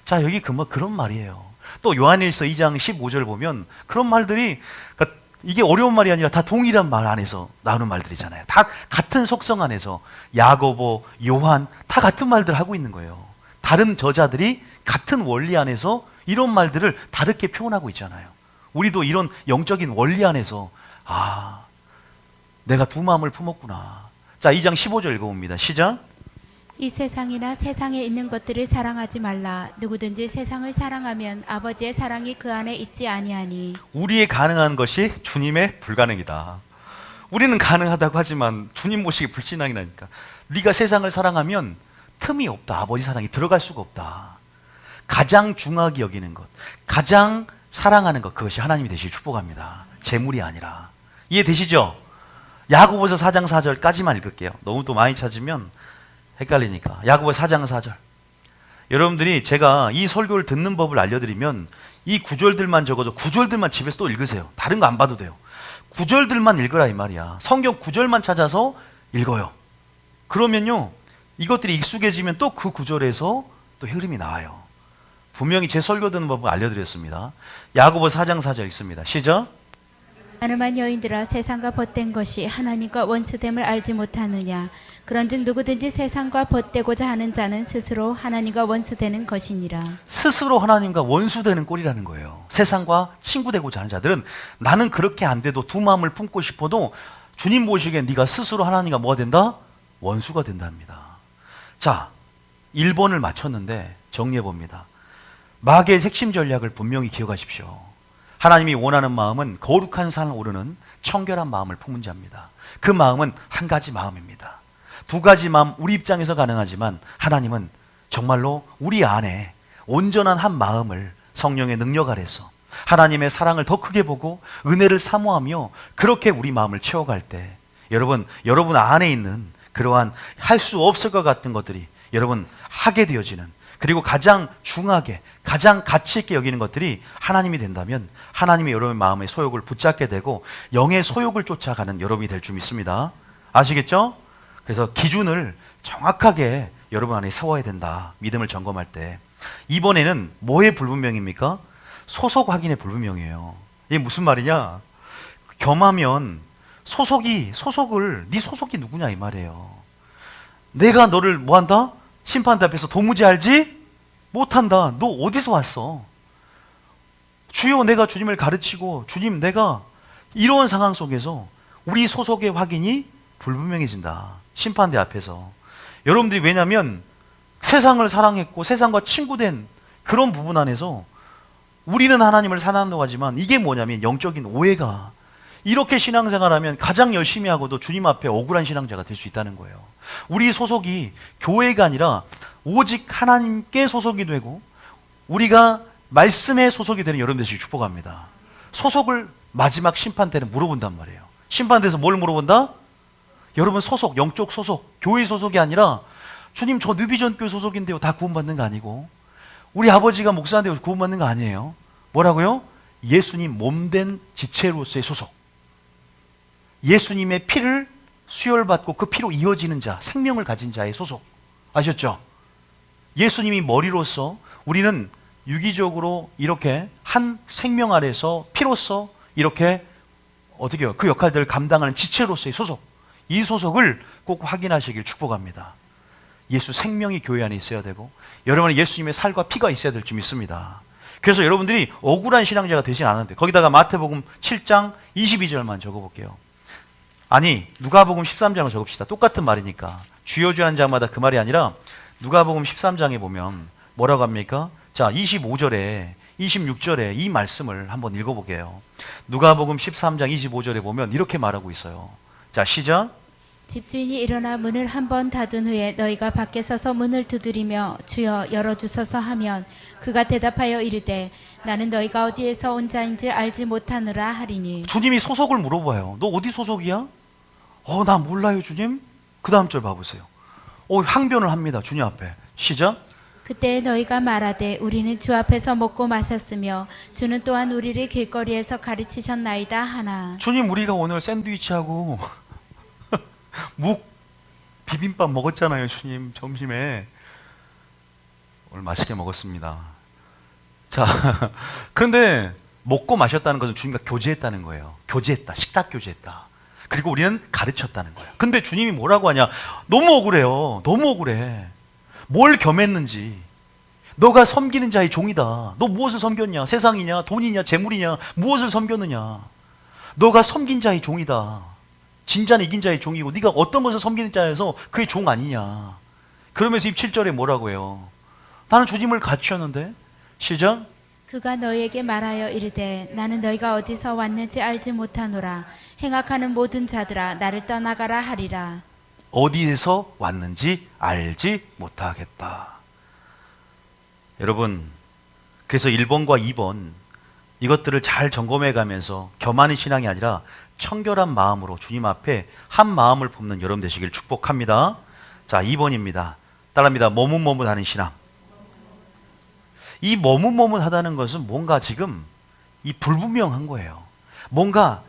자, 여기 그런 말이에요. 또 요한일서 2장 15절 보면 그런 말들이, 그러니까 이게 어려운 말이 아니라 다 동일한 말 안에서 나오는 말들이잖아요. 다 같은 속성 안에서 야고보, 요한 다 같은 말들 하고 있는 거예요. 다른 저자들이 같은 원리 안에서 이런 말들을 다르게 표현하고 있잖아요. 우리도 이런 영적인 원리 안에서 내가 두 마음을 품었구나. 자, 2장 15절 읽어봅니다. 시작. 이 세상이나 세상에 있는 것들을 사랑하지 말라. 누구든지 세상을 사랑하면 아버지의 사랑이 그 안에 있지 아니하니. 우리의 가능한 것이 주님의 불가능이다. 우리는 가능하다고 하지만 주님 모시기 불신앙이 나니까 네가 세상을 사랑하면 틈이 없다. 아버지 사랑이 들어갈 수가 없다. 가장 중하게 여기는 것, 가장 사랑하는 것, 그것이 하나님이 되시길 축복합니다. 재물이 아니라. 이해되시죠? 야고보서 4장 4절까지만 읽을게요. 너무 또 많이 찾으면 헷갈리니까. 야고보 4장 4절. 여러분들이 제가 이 설교를 듣는 법을 알려드리면 이 구절들만 적어서 구절들만 집에서 또 읽으세요. 다른 거 안 봐도 돼요. 구절들만 읽으라 이 말이야. 성경 구절만 찾아서 읽어요. 그러면요, 이것들이 익숙해지면 또 그 구절에서 또 흐름이 나와요. 분명히 제 설교 듣는 법을 알려드렸습니다. 야고보 4장 4절 읽습니다. 시작. 가늠한 여인들아, 세상과 벗된 것이 하나님과 원수됨을 알지 못하느냐. 그런즉 누구든지 세상과 벗되고자 하는 자는 스스로 하나님과 원수되는 것이니라. 스스로 하나님과 원수되는 꼴이라는 거예요. 세상과 친구되고자 하는 자들은 나는 그렇게 안 돼도 두 마음을 품고 싶어도 주님 보시기에 네가 스스로 하나님과 뭐가 된다? 원수가 된답니다. 자, 1번을 맞췄는데 정리해 봅니다. 마귀의 핵심 전략을 분명히 기억하십시오. 하나님이 원하는 마음은 거룩한 산을 오르는 청결한 마음을 품은 자입니다. 그 마음은 한 가지 마음입니다. 두 가지 마음 우리 입장에서 가능하지만 하나님은 정말로 우리 안에 온전한 한 마음을 성령의 능력 아래서 하나님의 사랑을 더 크게 보고 은혜를 사모하며 그렇게 우리 마음을 채워갈 때 여러분 안에 있는 그러한 할 수 없을 것 같은 것들이 여러분 하게 되어지는, 그리고 가장 중하게 가장 가치 있게 여기는 것들이 하나님이 된다면 하나님이 여러분의 마음의 소욕을 붙잡게 되고 영의 소욕을 쫓아가는 여러분이 될 줄 믿습니다. 아시겠죠? 그래서 기준을 정확하게 여러분 안에 세워야 된다. 믿음을 점검할 때. 이번에는 뭐의 불분명입니까? 소속 확인의 불분명이에요. 이게 무슨 말이냐? 겸하면 네 소속이 누구냐 이 말이에요. 내가 너를 뭐한다? 심판대 앞에서 도무지 알지 못한다. 너 어디서 왔어? 주여, 내가 주님을 가르치고 주님 내가 이런 상황 속에서 우리 소속의 확인이 불분명해진다. 심판대 앞에서. 여러분들이 왜냐하면 세상을 사랑했고 세상과 친구된 그런 부분 안에서 우리는 하나님을 사랑한다고 하지만 이게 뭐냐면 영적인 오해가, 이렇게 신앙생활하면 가장 열심히 하고도 주님 앞에 억울한 신앙자가 될 수 있다는 거예요. 우리 소속이 교회가 아니라 오직 하나님께 소속이 되고 우리가 말씀에 소속이 되는 여러분 되시길 축복합니다. 소속을 마지막 심판 때는 물어본단 말이에요. 심판대에서 뭘 물어본다? 여러분 소속, 영적 소속, 교회 소속이 아니라 주님 저 뉴비전 교회 소속인데요. 다 구원받는 거 아니고 우리 아버지가 목사인데요. 구원받는 거 아니에요. 뭐라고요? 예수님 몸된 지체로서의 소속. 예수님의 피를 수혈받고 그 피로 이어지는 자, 생명을 가진 자의 소속. 아셨죠? 예수님이 머리로서 우리는 유기적으로 이렇게 한 생명 아래서 피로서 이렇게 어떻게 해요? 그 역할들을 감당하는 지체로서의 소속. 이 소속을 꼭 확인하시길 축복합니다. 예수 생명이 교회 안에 있어야 되고 여러분은 예수님의 살과 피가 있어야 될 줄 믿습니다. 그래서 여러분들이 억울한 신앙자가 되진 않은데 거기다가 마태복음 7장 22절만 적어볼게요. 아니 누가복음 13장을 적읍시다. 똑같은 말이니까. 주여 주여 하는 자마다 그 말이 아니라 누가복음 13장에 보면 뭐라고 합니까? 자 25절에 26절에 이 말씀을 한번 읽어볼게요. 누가복음 13장 25절에 보면 이렇게 말하고 있어요. 자 시작. 집주인이 일어나 문을 한 번 닫은 후에 너희가 밖에 서서 문을 두드리며 주여 열어주소서 하면 그가 대답하여 이르되 나는 너희가 어디에서 온 자인지 알지 못하느라 하리니. 주님이 소속을 물어봐요. 너 어디 소속이야? 나 몰라요 주님. 그 다음 절 봐보세요. 항변을 합니다. 주님 앞에. 시작. 그때 너희가 말하되 우리는 주 앞에서 먹고 마셨으며 주는 또한 우리를 길거리에서 가르치셨나이다 하나. 주님 우리가 오늘 샌드위치하고 묵 비빔밥 먹었잖아요 주님. 점심에 오늘 맛있게 먹었습니다. 자 그런데 먹고 마셨다는 것은 주님과 교제했다는 거예요. 교제했다. 식탁 교제했다. 그리고 우리는 가르쳤다는 거예요. 근데 주님이 뭐라고 하냐? 너무 억울해요. 너무 억울해. 뭘 겸했는지. 너가 섬기는 자의 종이다. 너 무엇을 섬겼냐? 세상이냐? 돈이냐? 재물이냐? 무엇을 섬겼느냐? 너가 섬긴 자의 종이다. 진자는 이긴 자의 종이고 네가 어떤 것을 섬기는 자에서 그의 종 아니냐. 그러면서 27절에 뭐라고 해요? 나는 주님을 가르쳤는데. 시작. 그가 너희에게 말하여 이르되 나는 너희가 어디서 왔는지 알지 못하노라. 행악하는 모든 자들아 나를 떠나가라 하리라. 어디에서 왔는지 알지 못하겠다. 여러분 그래서 1번과 2번 이것들을 잘 점검해 가면서 겸하는 신앙이 아니라 청결한 마음으로 주님 앞에 한 마음을 품는 여러분 되시길 축복합니다. 자 2번입니다. 따라합니다. 머뭇머뭇하는 신앙. 이 머뭇머뭇하다는 것은 뭔가 지금 이 불분명한 거예요. 뭔가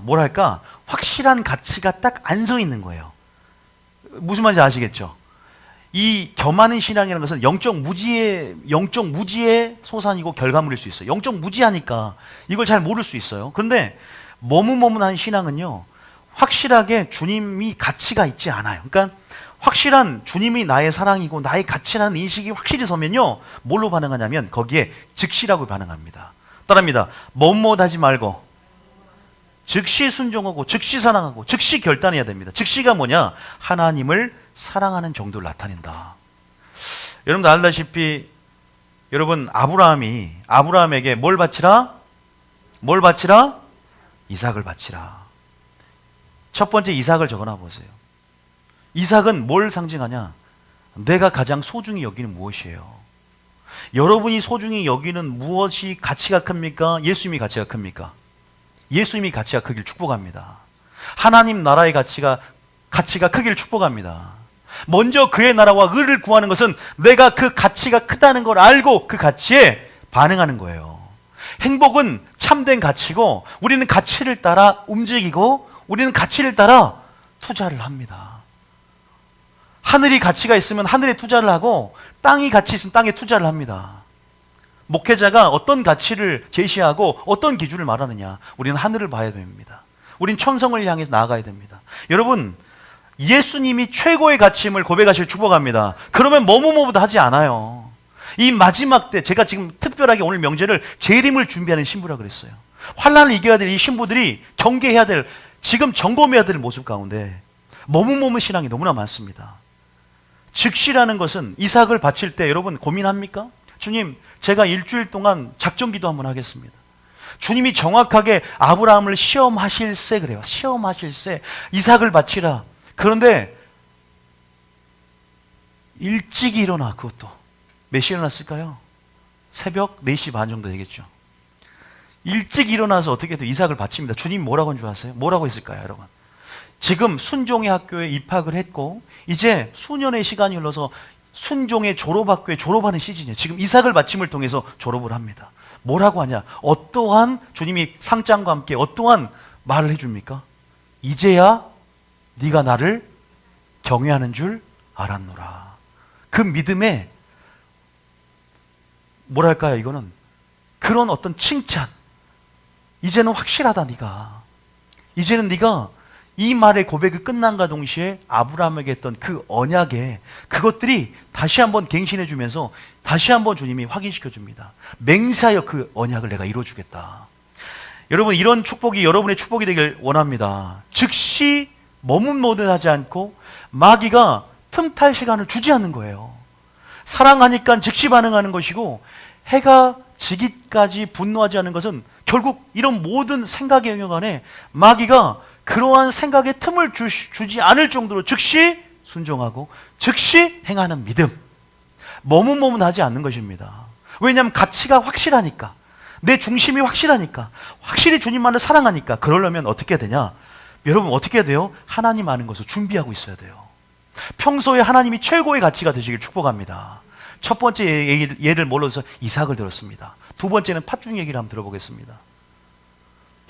뭐랄까 확실한 가치가 딱 안 서 있는 거예요. 무슨 말인지 아시겠죠? 이 겸하는 신앙이라는 것은 영적 무지의 소산이고 결과물일 수 있어요. 영적 무지하니까 이걸 잘 모를 수 있어요. 그런데 머뭇머뭇한 신앙은요, 확실하게 주님이 가치가 있지 않아요. 그러니까 확실한 주님이 나의 사랑이고 나의 가치라는 인식이 확실히 서면요, 뭘로 반응하냐면 거기에 즉시라고 반응합니다. 따라합니다. 머뭇하지 말고 즉시 순종하고 즉시 사랑하고 즉시 결단해야 됩니다. 즉시가 뭐냐? 하나님을 사랑하는 정도를 나타낸다. 여러분들 알다시피 여러분 아브라함에게 뭘 바치라? 이삭을 바치라. 첫 번째 이삭을 적어놔 보세요. 이삭은 뭘 상징하냐? 내가 가장 소중히 여기는 무엇이에요? 여러분이 소중히 여기는 무엇이 가치가 큽니까? 예수님이 가치가 큽니까? 예수님이 가치가 크길 축복합니다. 하나님 나라의 가치가 크길 축복합니다. 먼저 그의 나라와 의를 구하는 것은 내가 그 가치가 크다는 걸 알고 그 가치에 반응하는 거예요. 행복은 참된 가치고 우리는 가치를 따라 움직이고 우리는 가치를 따라 투자를 합니다. 하늘이 가치가 있으면 하늘에 투자를 하고 땅이 가치 있으면 땅에 투자를 합니다. 목회자가 어떤 가치를 제시하고 어떤 기준을 말하느냐, 우리는 하늘을 봐야 됩니다. 우린 천성을 향해서 나아가야 됩니다. 여러분, 예수님이 최고의 가치임을 고백하실 축복합니다. 그러면 머뭇머뭇하지 않아요. 이 마지막 때, 제가 지금 특별하게 오늘 명제를 재림을 준비하는 신부라 그랬어요. 환난을 이겨야 될 이 신부들이 경계해야 될, 지금 점검해야 될 모습 가운데 머뭇머뭇 신앙이 너무나 많습니다. 즉시라는 것은 이삭을 바칠 때 여러분 고민합니까? 주님, 제가 일주일 동안 작전기도 한번 하겠습니다. 주님이 정확하게 아브라함을 시험하실세 그래요. 시험하실세 이삭을 바치라. 그런데 일찍 일어나. 그것도 몇 시에 일어났을까요? 새벽 4시 반 정도 되겠죠. 일찍 일어나서 어떻게 해도 이삭을 바칩니다. 주님 뭐라고 한 줄 아세요? 뭐라고 했을까요, 여러분? 지금 순종의 학교에 입학을 했고 이제 수년의 시간이 흘러서 순종의 졸업학교에 졸업하는 시즌이에요. 지금 이삭을 바침을 통해서 졸업을 합니다. 뭐라고 하냐? 어떠한 주님이 상장과 함께 어떠한 말을 해줍니까? 이제야 네가 나를 경외하는 줄 알았노라. 그 믿음에 뭐랄까요? 이거는 그런 어떤 칭찬. 이제는 확실하다 네가. 이제는 네가 이 말의 고백이 끝난과 동시에 아브라함에게 했던 그 언약에 그것들이 다시 한번 갱신해 주면서 다시 한번 주님이 확인시켜 줍니다. 맹세하여 그 언약을 내가 이루어 주겠다. 여러분, 이런 축복이 여러분의 축복이 되길 원합니다. 즉시 머뭇머뭇하지 않고 마귀가 틈탈 시간을 주지 않는 거예요. 사랑하니까 즉시 반응하는 것이고 해가 지기까지 분노하지 않는 것은 결국 이런 모든 생각의 영역 안에 마귀가 그러한 생각에 틈을 주지 않을 정도로 즉시 순종하고 즉시 행하는 믿음. 머뭇머뭇하지 않는 것입니다. 왜냐하면 가치가 확실하니까, 내 중심이 확실하니까, 확실히 주님만을 사랑하니까. 그러려면 어떻게 해야 되냐? 여러분 어떻게 해야 돼요? 하나님 아는 것을 준비하고 있어야 돼요. 평소에 하나님이 최고의 가치가 되시길 축복합니다. 첫 번째 예를 뭘로 들어서 이삭을 들었습니다. 두 번째는 팥죽 얘기를 한번 들어보겠습니다.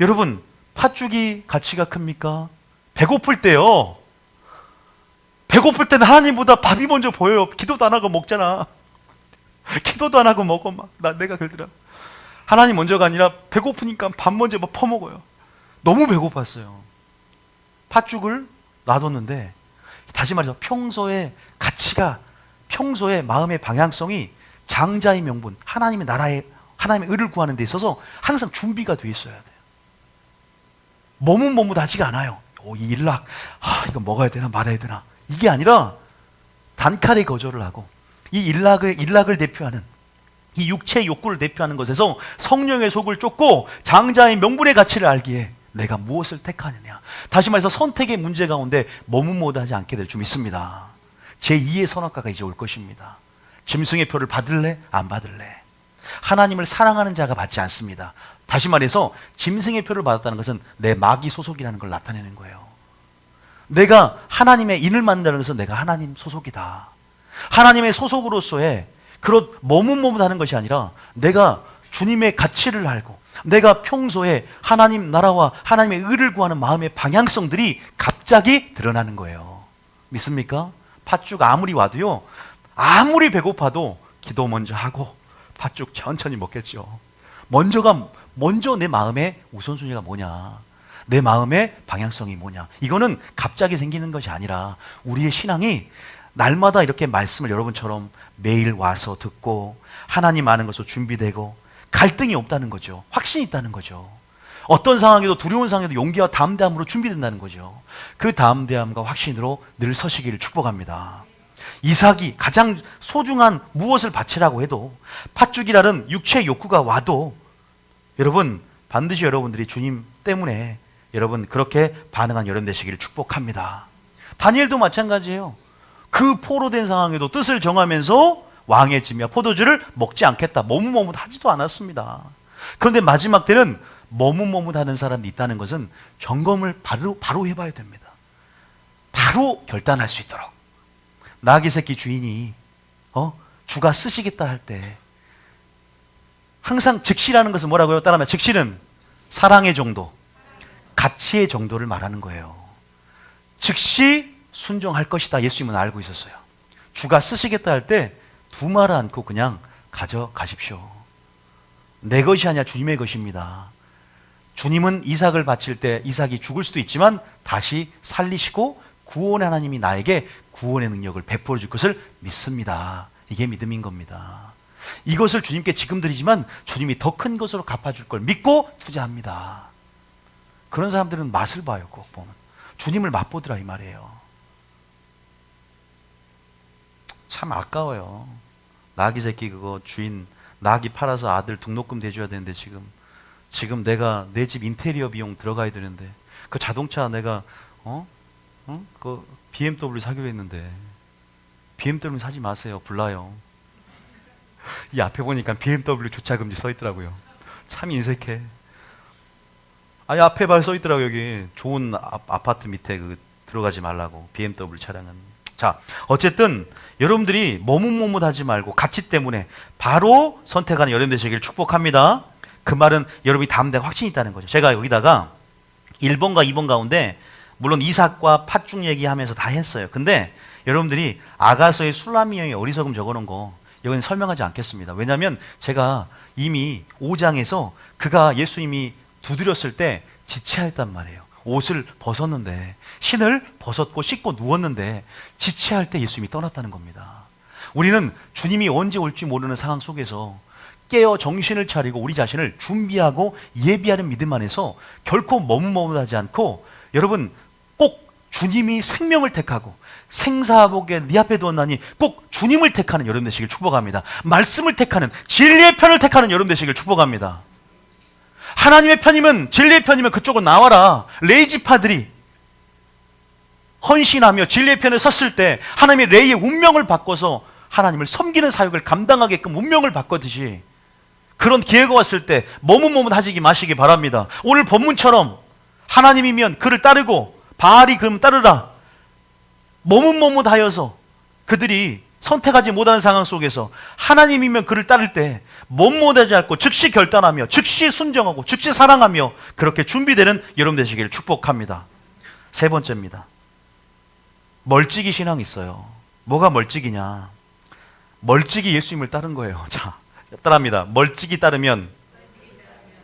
여러분, 팥죽이 가치가 큽니까? 배고플 때요. 배고플 때는 하나님보다 밥이 먼저 보여요. 기도도 안 하고 먹잖아. 기도도 안 하고 먹어. 내가 그러더라. 하나님 먼저가 아니라 배고프니까 밥 먼저 막 퍼먹어요. 너무 배고팠어요. 팥죽을 놔뒀는데, 다시 말해서 평소에 가치가, 평소에 마음의 방향성이 장자의 명분, 하나님의 나라의, 하나님의 의를 구하는 데 있어서 항상 준비가 돼 있어야 돼요. 머뭇머뭇하지가 않아요. 이 일락, 이거 먹어야 되나 말아야 되나. 이게 아니라 단칼에 거절을 하고 이 일락을 대표하는 이 육체의 욕구를 대표하는 것에서 성령의 속을 쫓고 장자의 명분의 가치를 알기에 내가 무엇을 택하느냐. 다시 말해서 선택의 문제 가운데 머뭇머뭇하지 않게 될 줄 믿습니다. 제2의 선악과가 이제 올 것입니다. 짐승의 표를 받을래? 안 받을래? 하나님을 사랑하는 자가 받지 않습니다. 다시 말해서 짐승의 표를 받았다는 것은 내 마귀 소속이라는 걸 나타내는 거예요. 내가 하나님의 인을 만나는 것은 내가 하나님 소속이다. 하나님의 소속으로서의 그런 머뭇머뭇하는 것이 아니라 내가 주님의 가치를 알고 내가 평소에 하나님 나라와 하나님의 의를 구하는 마음의 방향성들이 갑자기 드러나는 거예요. 믿습니까? 팥죽 아무리 와도요, 아무리 배고파도 기도 먼저 하고 팥죽 천천히 먹겠죠. 먼저 내 마음의 우선순위가 뭐냐, 내 마음의 방향성이 뭐냐, 이거는 갑자기 생기는 것이 아니라 우리의 신앙이 날마다 이렇게 말씀을 여러분처럼 매일 와서 듣고 하나님 아는 것으로 준비되고 갈등이 없다는 거죠. 확신이 있다는 거죠. 어떤 상황에도, 두려운 상황에도 용기와 담대함으로 준비된다는 거죠. 그 담대함과 확신으로 늘 서시기를 축복합니다. 이삭이 가장 소중한 무엇을 바치라고 해도, 팥죽이라는 육체의 욕구가 와도 여러분 반드시 여러분들이 주님 때문에 여러분 그렇게 반응한 여러분 되시기를 축복합니다. 다니엘도 마찬가지예요. 그 포로된 상황에도 뜻을 정하면서 왕의 짐이야 포도주를 먹지 않겠다, 머뭇머뭇하지도 않았습니다. 그런데 마지막 때는 머뭇머뭇하는 사람이 있다는 것은 점검을 바로 해봐야 됩니다. 바로 결단할 수 있도록. 나귀 새끼 주인이 주가 쓰시겠다 할 때 항상 즉시라는 것은 뭐라고요? 따라하면 즉시는 사랑의 정도, 가치의 정도를 말하는 거예요. 즉시 순종할 것이다, 예수님은 알고 있었어요. 주가 쓰시겠다 할 때 두말 않고 그냥 가져가십시오. 내 것이 아니라 주님의 것입니다. 주님은 이삭을 바칠 때 이삭이 죽을 수도 있지만 다시 살리시고 구원의 하나님이 나에게 구원의 능력을 베풀어 줄 것을 믿습니다. 이게 믿음인 겁니다. 이것을 주님께 지금 드리지만 주님이 더 큰 것으로 갚아줄 걸 믿고 투자합니다. 그런 사람들은 맛을 봐요. 꼭 보면 주님을 맛보더라 이 말이에요. 참 아까워요. 나귀 새끼 그거 주인 나귀 팔아서 아들 등록금 대줘야 되는데 지금 내가 내 집 인테리어 비용 들어가야 되는데 그 자동차 내가 그 BMW 사기로 했는데 BMW 사지 마세요. 불나요. 이 앞에 보니까 BMW 주차 금지 써 있더라고요. 참 인색해. 아니 앞에 써 있더라고요. 여기 좋은 아파트 밑에 그 들어가지 말라고, BMW 차량은. 자, 어쨌든 여러분들이 머뭇머뭇하지 말고 가치 때문에 바로 선택하는 여러분 되시길 축복합니다. 그 말은 여러분이 담대한 확신이 있다는 거죠. 제가 여기다가 1번과 2번 가운데 물론 이삭과 팥죽 얘기하면서 다 했어요. 근데 여러분들이 아가서의 술라미 형의 어리석음 적어놓은 거 이건 설명하지 않겠습니다. 왜냐하면 제가 이미 5장에서 그가 예수님이 두드렸을 때 지체했단 말이에요. 옷을 벗었는데, 신을 벗었고 씻고 누웠는데 지체할 때 예수님이 떠났다는 겁니다. 우리는 주님이 언제 올지 모르는 상황 속에서 깨어 정신을 차리고 우리 자신을 준비하고 예비하는 믿음 안에서 결코 머뭇머뭇하지 않고, 여러분 꼭 주님이 생명을 택하고 생사복에 네 앞에 두었나니 꼭 주님을 택하는 여러분 되시길 축복합니다. 말씀을 택하는, 진리의 편을 택하는 여러분 되시길 축복합니다. 하나님의 편이면, 진리의 편이면 그쪽으로 나와라. 레이지파들이 헌신하며 진리의 편에 섰을 때 하나님의 레이의 운명을 바꿔서 하나님을 섬기는 사역을 감당하게끔 운명을 바꿨듯이, 그런 기회가 왔을 때 머뭇머뭇하지 마시기 바랍니다. 오늘 본문처럼 하나님이면 그를 따르고 바알이 그럼 따르라. 머뭇머뭇하여서 그들이 선택하지 못하는 상황 속에서 하나님이면 그를 따를 때 머뭇하지 않고 즉시 결단하며 즉시 순정하고 즉시 사랑하며 그렇게 준비되는 여러분 되시기를 축복합니다. 세 번째입니다. 멀찍이 신앙이 있어요. 뭐가 멀찍이냐? 멀찍이 예수님을 따른 거예요. 자, 따라합니다. 멀찍이 따르면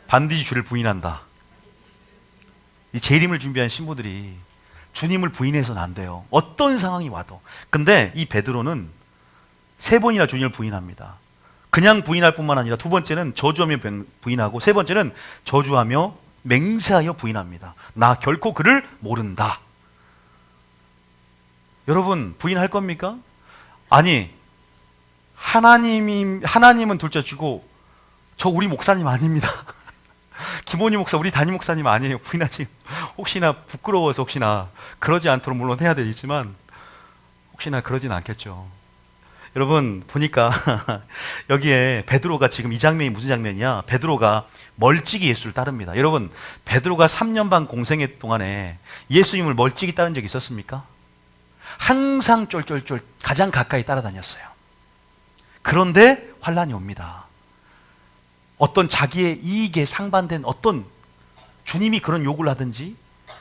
반드시 주를 부인한다. 이 재림을 준비한 신부들이 주님을 부인해서는 안 돼요. 어떤 상황이 와도. 근데 이 베드로는 3번이나 주님을 부인합니다. 그냥 부인할 뿐만 아니라 두 번째는 저주하며 부인하고, 세 번째는 저주하며 맹세하여 부인합니다. 나 결코 그를 모른다. 여러분 부인할 겁니까? 아니, 하나님은 둘째치고 저 우리 목사님 아닙니다. 김원희 목사, 우리 담임 목사님 아니에요. 부인하지. 혹시나 부끄러워서 혹시나 그러지 않도록 물론 해야 되지만 혹시나 그러진 않겠죠. 여러분 보니까 여기에 베드로가 지금 이 장면이 무슨 장면이야? 베드로가 멀찍이 예수를 따릅니다. 여러분 베드로가 3년 반 공생의 동안에 예수님을 멀찍이 따른 적이 있었습니까? 항상 쫄쫄쫄 가장 가까이 따라다녔어요. 그런데 환란이 옵니다. 어떤 자기의 이익에 상반된 어떤 주님이 그런 요구를 하든지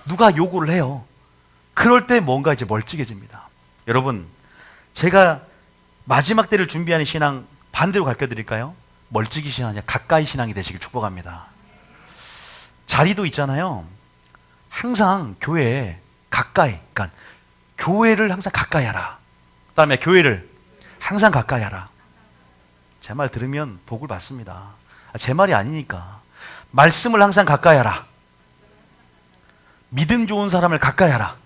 누가 요구를 해요. 그럴 때 뭔가 이제 멀찍해집니다. 여러분, 제가 마지막 때를 준비하는 신앙 반대로 가르쳐 드릴까요? 멀찍이 신앙이 아니라 가까이 신앙이 되시길 축복합니다. 자리도 있잖아요. 항상 교회에 가까이, 그러니까 교회를 항상 가까이 하라. 그 다음에 교회를 항상 가까이 하라. 제 말 들으면 복을 받습니다. 제 말이 아니니까. 말씀을 항상 가까이 하라. 믿음 좋은 사람을 가까이 하라.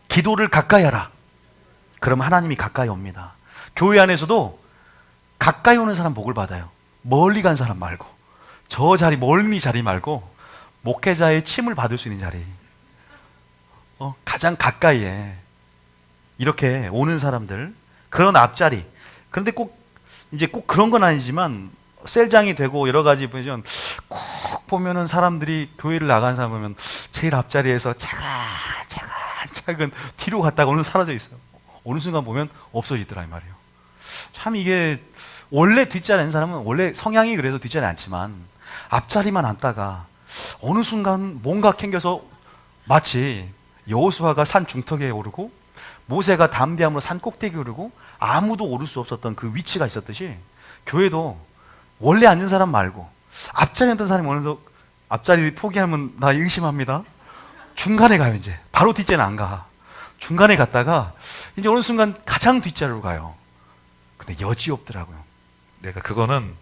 기도를 가까이 하라. 그럼 하나님이 가까이 옵니다. 교회 안에서도 가까이 오는 사람 복을 받아요. 멀리 간 사람 말고. 저 자리, 멀리 자리 말고 목회자의 침을 받을 수 있는 자리. 가장 가까이에 이렇게 오는 사람들, 그런 앞자리. 그런데 꼭 그런 건 아니지만 셀장이 되고 여러 가지 보면 꼭 보면은 사람들이 교회를 나간 사람 보면 제일 앞자리에서 차근 뒤로 갔다가 오늘 사라져 있어요. 어느 순간 보면 없어지더라 이 말이에요. 참 이게 원래 뒷자리 앉는 사람은 원래 성향이 그래서 뒷자리 앉지만 앞자리만 앉다가 어느 순간 뭔가 캥겨서 마치 여호수아가 산 중턱에 오르고 모세가 담대함으로 산 꼭대기에 오르고 아무도 오를 수 없었던 그 위치가 있었듯이 교회도 원래 앉은 사람 말고 앞자리에 앉던 사람이 어느덧 앞자리 포기하면 나 의심합니다. 중간에 가요. 이제 바로 뒷자리는 안 가. 중간에 갔다가 이제 어느 순간 가장 뒷자리로 가요. 근데 여지 없더라고요. 내가 그거는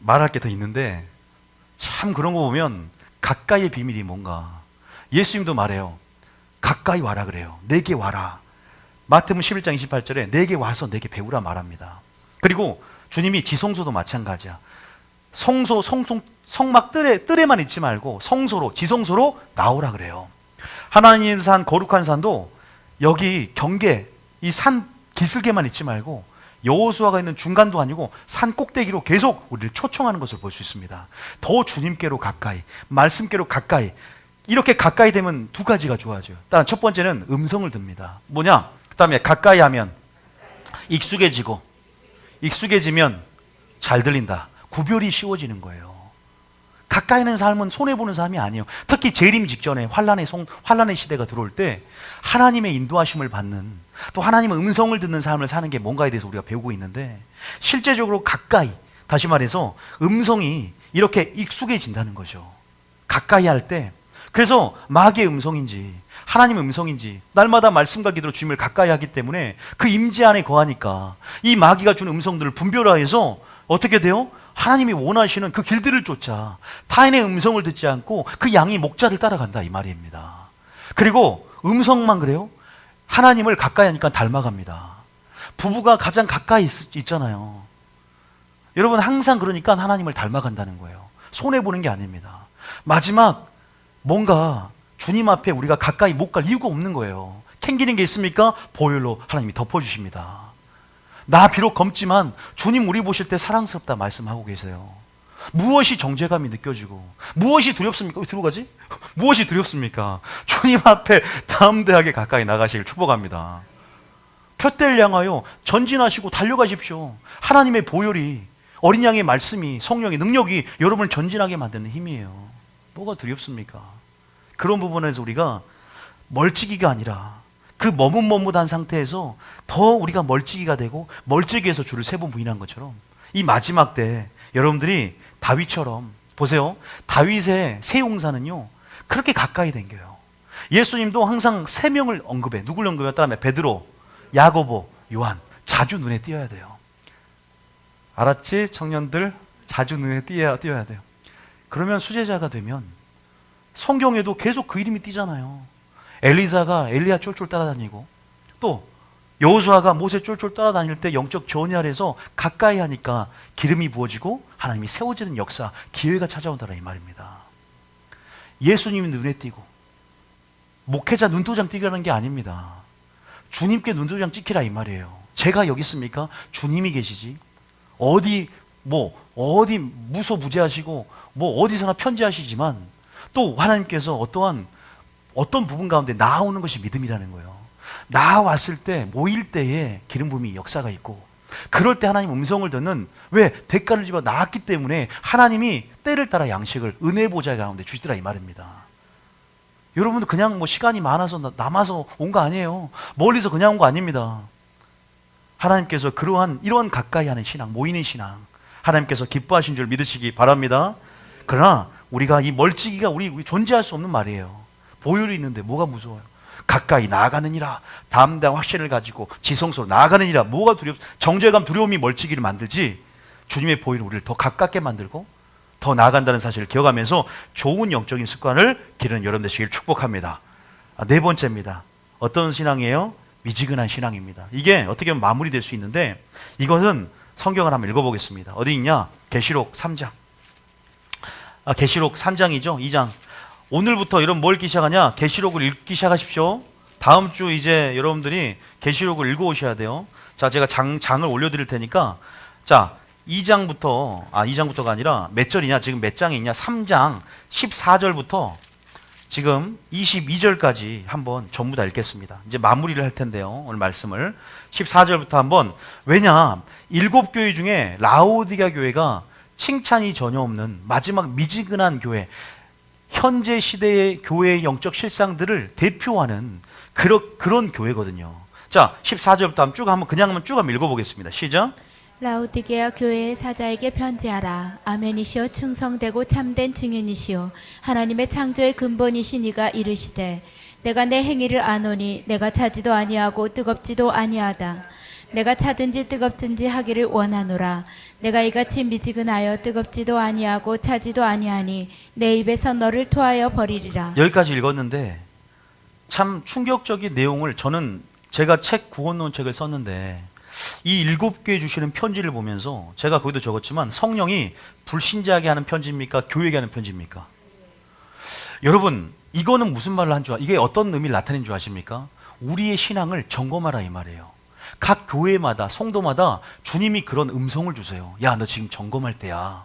말할 게 더 있는데 참 그런 거 보면 가까이의 비밀이 뭔가. 예수님도 말해요. 가까이 와라 그래요. 내게 와라. 마태복음 11장 28절에 내게 와서 내게 배우라 말합니다. 그리고 주님이 지성소도 마찬가지야. 성막 뜰에만 있지 말고 성소로, 지성소로 나오라 그래요. 하나님 산, 거룩한 산도 여기 경계, 이 산 기슭에만 있지 말고 여호수아가 있는 중간도 아니고 산 꼭대기로 계속 우리를 초청하는 것을 볼 수 있습니다. 더 주님께로 가까이, 말씀께로 가까이. 이렇게 가까이 되면 두 가지가 좋아져요. 일단 첫 번째는 음성을 듣습니다. 뭐냐? 그 다음에 가까이 하면 익숙해지면 잘 들린다. 구별이 쉬워지는 거예요. 가까이 있는 삶은 손해보는 삶이 아니에요. 특히 재림 직전에 환란의 시대가 들어올 때 하나님의 인도하심을 받는, 또 하나님의 음성을 듣는 삶을 사는 게 뭔가에 대해서 우리가 배우고 있는데, 실제적으로 가까이, 다시 말해서 음성이 이렇게 익숙해진다는 거죠. 가까이 할 때. 그래서 마귀의 음성인지 하나님의 음성인지 날마다 말씀과 기도로 주님을 가까이 하기 때문에 그 임재 안에 거하니까 이 마귀가 주는 음성들을 분별하여서 어떻게 돼요? 하나님이 원하시는 그 길들을 쫓아 타인의 음성을 듣지 않고 그 양이 목자를 따라간다 이 말입니다. 그리고 음성만 그래요? 하나님을 가까이 하니까 닮아갑니다. 부부가 가장 가까이 있잖아요. 여러분 항상 그러니까 하나님을 닮아간다는 거예요. 손해보는 게 아닙니다. 마지막 뭔가 주님 앞에 우리가 가까이 못 갈 이유가 없는 거예요. 캥기는 게 있습니까? 보혈로 하나님이 덮어주십니다. 나 비록 검지만 주님 우리 보실 때 사랑스럽다 말씀하고 계세요. 무엇이 정죄감이 느껴지고 무엇이 두렵습니까? 왜 들어가지? 무엇이 두렵습니까? 주님 앞에 담대하게 가까이 나가시길 축복합니다. 표대를 향하여 전진하시고 달려가십시오. 하나님의 보혈이, 어린 양의 말씀이, 성령의 능력이 여러분을 전진하게 만드는 힘이에요. 뭐가 두렵습니까? 그런 부분에서 우리가 멀찍이가 아니라 그 머뭇머뭇한 상태에서 더 우리가 멀찍이가 되고, 멀찍이에서 주를 세 번 부인한 것처럼 이 마지막 때 여러분들이 다윗처럼, 보세요, 다윗의 세 용사는요 그렇게 가까이 댕겨요. 예수님도 항상 세 명을 언급해. 누굴 언급해? 다음에 베드로, 야고보, 요한. 자주 눈에 띄어야 돼요. 알았지? 청년들 자주 눈에 띄어야 돼요. 그러면 수제자가 되면 성경에도 계속 그 이름이 띄잖아요. 엘리사가 엘리야 쫄쫄 따라다니고, 또 여호수아가 모세 쫄쫄 따라다닐 때 영적 전이 아래서 가까이 하니까 기름이 부어지고 하나님이 세워지는 역사, 기회가 찾아온다라 이 말입니다. 예수님이 눈에 띄고 목회자 눈도장 띄라는 게 아닙니다. 주님께 눈도장 찍히라 이 말이에요. 제가 여기 있습니까? 주님이 계시지. 어디 무소부재하시고 어디서나 편지하시지만 또 하나님께서 어떤 부분 가운데 나아오는 것이 믿음이라는 거예요. 나아왔을 때, 모일 때에 기름 부음이 역사가 있고, 그럴 때 하나님 음성을 듣는, 왜? 대가를 집어 나았기 때문에 하나님이 때를 따라 양식을 은혜 보좌 가운데 주시더라 이 말입니다. 여러분도 그냥 뭐 시간이 많아서 남아서 온 거 아니에요. 멀리서 그냥 온 거 아닙니다. 하나님께서 그러한 이런 가까이 하는 신앙, 모이는 신앙, 하나님께서 기뻐하신 줄 믿으시기 바랍니다. 그러나 우리가 이 멀찍이가 우리 존재할 수 없는 말이에요. 보혈이 있는데 뭐가 무서워요? 가까이 나아가느니라, 담대한 확신을 가지고 지성소로 나아가느니라. 뭐가 정죄감, 두려움이 멀찍이를 만들지, 주님의 보혈은 우리를 더 가깝게 만들고 더 나아간다는 사실을 기억하면서 좋은 영적인 습관을 기르는 여러분 되시길 축복합니다. 네 번째입니다. 어떤 신앙이에요? 미지근한 신앙입니다. 이게 어떻게 보면 마무리될 수 있는데, 이것은 성경을 한번 읽어보겠습니다. 어디 있냐? 계시록 3장. 계시록 3장이죠. 2장. 오늘부터 여러분 뭘 읽기 시작하냐? 계시록을 읽기 시작하십시오. 다음 주 이제 여러분들이 계시록을 읽어오셔야 돼요. 자, 제가 장을 올려드릴 테니까, 자, 2장부터가 아니라 몇 절이냐? 지금 몇 장이 있냐? 3장 14절부터 지금 22절까지 한번 전부 다 읽겠습니다. 이제 마무리를 할 텐데요. 오늘 말씀을 14절부터 한번, 왜냐? 7교회 중에 라오디게아 교회가 칭찬이 전혀 없는 마지막 미지근한 교회, 현재 시대의 교회의 영적 실상들을 대표하는 그런 교회거든요. 자, 14절부터 한번 쭉 읽어보겠습니다. 시작. 라오디게아 교회의 사자에게 편지하라. 아멘이시오, 충성되고 참된 증인이시오, 하나님의 창조의 근본이신 이가 이르시되, 내가 내 행위를 아노니 내가 차지도 아니하고 뜨겁지도 아니하다. 내가 차든지 뜨겁든지 하기를 원하노라. 내가 이같이 미지근하여 뜨겁지도 아니하고 차지도 아니하니 내 입에서 너를 토하여 버리리라. 여기까지 읽었는데 참 충격적인 내용을, 저는 제가 책 구원론 책을 썼는데 이 7교회 주시는 편지를 보면서 제가 거기도 적었지만, 성령이 불신자에게 하는 편지입니까? 교회에게 하는 편지입니까? 여러분, 이거는 무슨 말을 한 줄, 이게 어떤 의미를 나타내는 줄 아십니까? 우리의 신앙을 점검하라 이 말이에요. 각 교회마다, 성도마다 주님이 그런 음성을 주세요. 야, 너 지금 점검할 때야.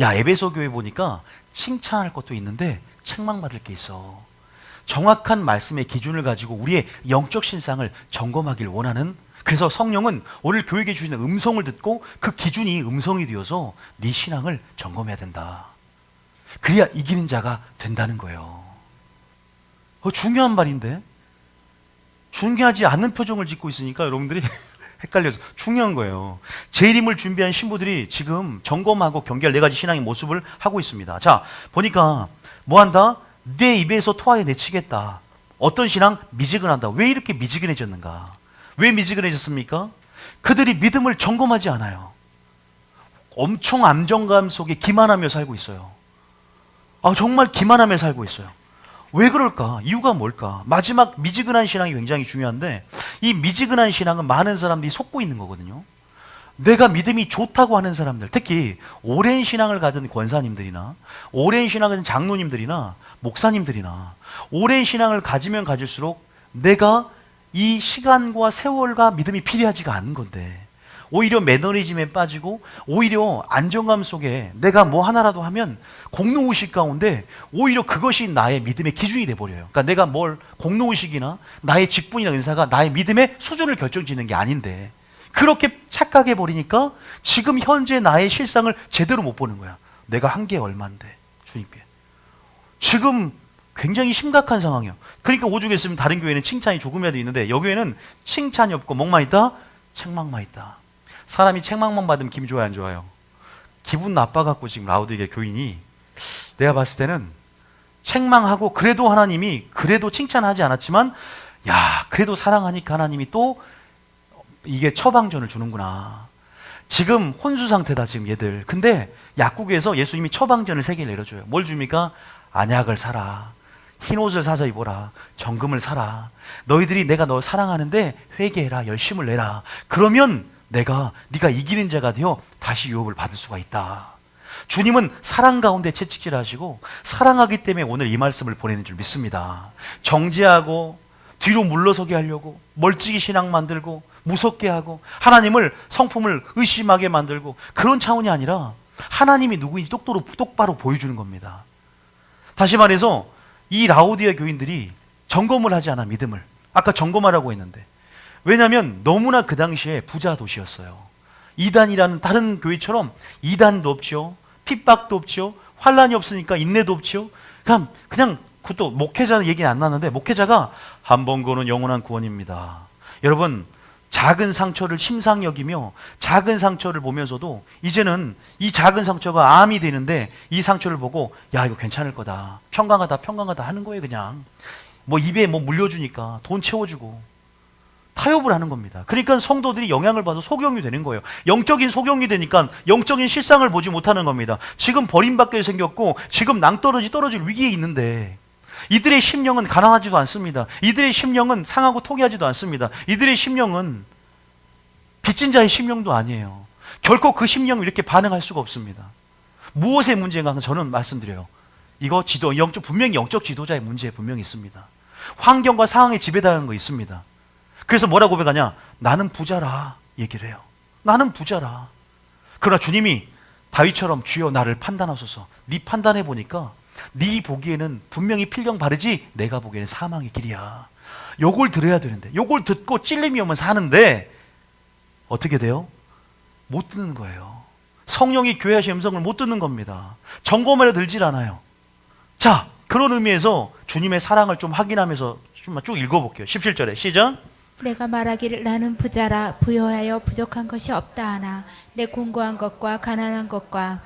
야, 에베소 교회 보니까 칭찬할 것도 있는데 책망받을 게 있어. 정확한 말씀의 기준을 가지고 우리의 영적 신상을 점검하길 원하는, 그래서 성령은 오늘 교회에 주시는 음성을 듣고 그 기준이 음성이 되어서 네 신앙을 점검해야 된다. 그래야 이기는 자가 된다는 거예요. 중요한 말인데, 중요하지 않는 표정을 짓고 있으니까 여러분들이 헷갈려서 중요한 거예요. 재림을 준비한 신부들이 지금 점검하고 경계할 네 가지 신앙의 모습을 하고 있습니다. 자, 보니까 뭐 한다? 내 입에서 토하여 내치겠다. 어떤 신앙? 미지근하다. 왜 이렇게 미지근해졌는가? 왜 미지근해졌습니까? 그들이 믿음을 점검하지 않아요. 엄청 안정감 속에 기만하며 살고 있어요. 정말 기만하며 살고 있어요. 왜 그럴까? 이유가 뭘까? 마지막 미지근한 신앙이 굉장히 중요한데, 이 미지근한 신앙은 많은 사람들이 속고 있는 거거든요. 내가 믿음이 좋다고 하는 사람들, 특히 오랜 신앙을 가진 권사님들이나 오랜 신앙을 가진 장로님들이나 목사님들이나 오랜 신앙을 가지면 가질수록 내가 이 시간과 세월과 믿음이 필요하지가 않은 건데, 오히려 매너리즘에 빠지고 오히려 안정감 속에 내가 뭐 하나라도 하면 공로의식 가운데 오히려 그것이 나의 믿음의 기준이 돼버려요. 그러니까 내가 뭘 공로의식이나 나의 직분이나 은사가 나의 믿음의 수준을 결정짓는 게 아닌데, 그렇게 착각해 버리니까 지금 현재 나의 실상을 제대로 못 보는 거야. 내가 한 게 얼만데 주님께. 지금 굉장히 심각한 상황이에요. 그러니까 오죽 했으면 다른 교회는 칭찬이 조금이라도 있는데, 여기에는 칭찬이 없고 뭐만 있다? 책망만 있다. 사람이 책망만 받으면 기분 좋아요, 안 좋아요? 기분 나빠갖고 지금 라오디게아 교인이, 내가 봤을 때는 책망하고 그래도 하나님이 그래도 칭찬하지 않았지만, 야, 그래도 사랑하니까 하나님이 또 이게 처방전을 주는구나. 지금 혼수 상태다 지금 얘들. 근데 약국에서 예수님이 처방전을 3개 내려줘요. 뭘 줍니까? 안약을 사라, 흰옷을 사서 입어라, 정금을 사라. 너희들이 내가 너 사랑하는데 회개해라, 열심을 내라. 그러면 네가 이기는 자가 되어 다시 유업을 받을 수가 있다. 주님은 사랑 가운데 채찍질하시고 사랑하기 때문에 오늘 이 말씀을 보내는 줄 믿습니다. 정죄하고 뒤로 물러서게 하려고 멀찍이 신앙 만들고 무섭게 하고 하나님을, 성품을 의심하게 만들고, 그런 차원이 아니라 하나님이 누구인지 똑바로 보여주는 겁니다. 다시 말해서 이 라오디게아 교인들이 점검을 하지 않아, 믿음을. 아까 점검하라고 했는데. 왜냐하면 너무나 그 당시에 부자 도시였어요. 이단이라는 다른 교회처럼 이단도 없죠. 핍박도 없죠. 환란이 없으니까 인내도 없죠. 그냥 그것도 목회자 얘기는 안 나는데 목회자가 한 번 구원은 영원한 구원입니다. 여러분 작은 상처를 심상히 여기며 작은 상처를 보면서도 이제는 이 작은 상처가 암이 되는데 이 상처를 보고 야 이거 괜찮을 거다. 평강하다 하는 거예요. 그냥 뭐 입에 뭐 물려주니까 돈 채워주고 타협을 하는 겁니다. 그러니까 성도들이 영향을 받아 소경이 되는 거예요. 영적인 소경이 되니까 영적인 실상을 보지 못하는 겁니다. 지금 버림받게 생겼고 지금 낭떠러지 떨어질 위기에 있는데 이들의 심령은 가난하지도 않습니다. 이들의 심령은 상하고 토기하지도 않습니다. 이들의 심령은 빚진 자의 심령도 아니에요. 결코 그 심령이 이렇게 반응할 수가 없습니다. 무엇의 문제인가 저는 말씀드려요. 이거 분명히 영적 지도자의 문제 분명히 있습니다. 환경과 상황에 지배당하는 거 있습니다. 그래서 뭐라고 고백하냐? 나는 부자라 얘기를 해요. 나는 부자라. 그러나 주님이 다윗처럼 주여 나를 판단하소서. 네 판단해 보니까 네 보기에는 분명히 필경 바르지 내가 보기에는 사망의 길이야. 요걸 들어야 되는데 요걸 듣고 찔림이 오면 사는데 어떻게 돼요? 못 듣는 거예요. 성령이 교회 하신 음성을 못 듣는 겁니다. 점검하려 들질 않아요. 자, 그런 의미에서 주님의 사랑을 좀 확인하면서 좀 쭉 읽어볼게요. 17절에 시작. 내가 말하기를 나는 부자라 부여하여 부족한 것이 없다 하나 내 공고한 것과 가난한 것과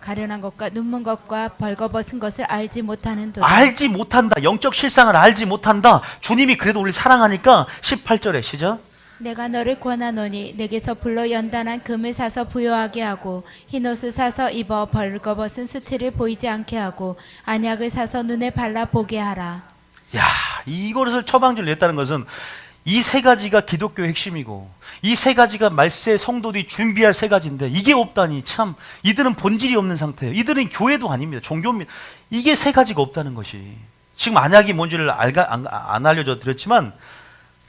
가련한 것과 눈먼 것과 벌거벗은 것을 알지 못하는도다. 알지 못한다. 영적 실상을 알지 못한다. 주님이 그래도 우리를 사랑하니까 18절에 시작. 내가 너를 권하노니 내게서 불로 연단한 금을 사서 부여하게 하고 흰옷을 사서 입어 벌거벗은 수치를 보이지 않게 하고 안약을 사서 눈에 발라 보게 하라. 야, 이것을 처방전을 냈다는 것은 이 세 가지가 기독교의 핵심이고 이 세 가지가 말세 성도들이 준비할 세 가지인데 이게 없다니 참 이들은 본질이 없는 상태예요. 이들은 교회도 아닙니다. 종교입니다. 이게 세 가지가 없다는 것이 지금 안약이 뭔지를 안 알려줘 드렸지만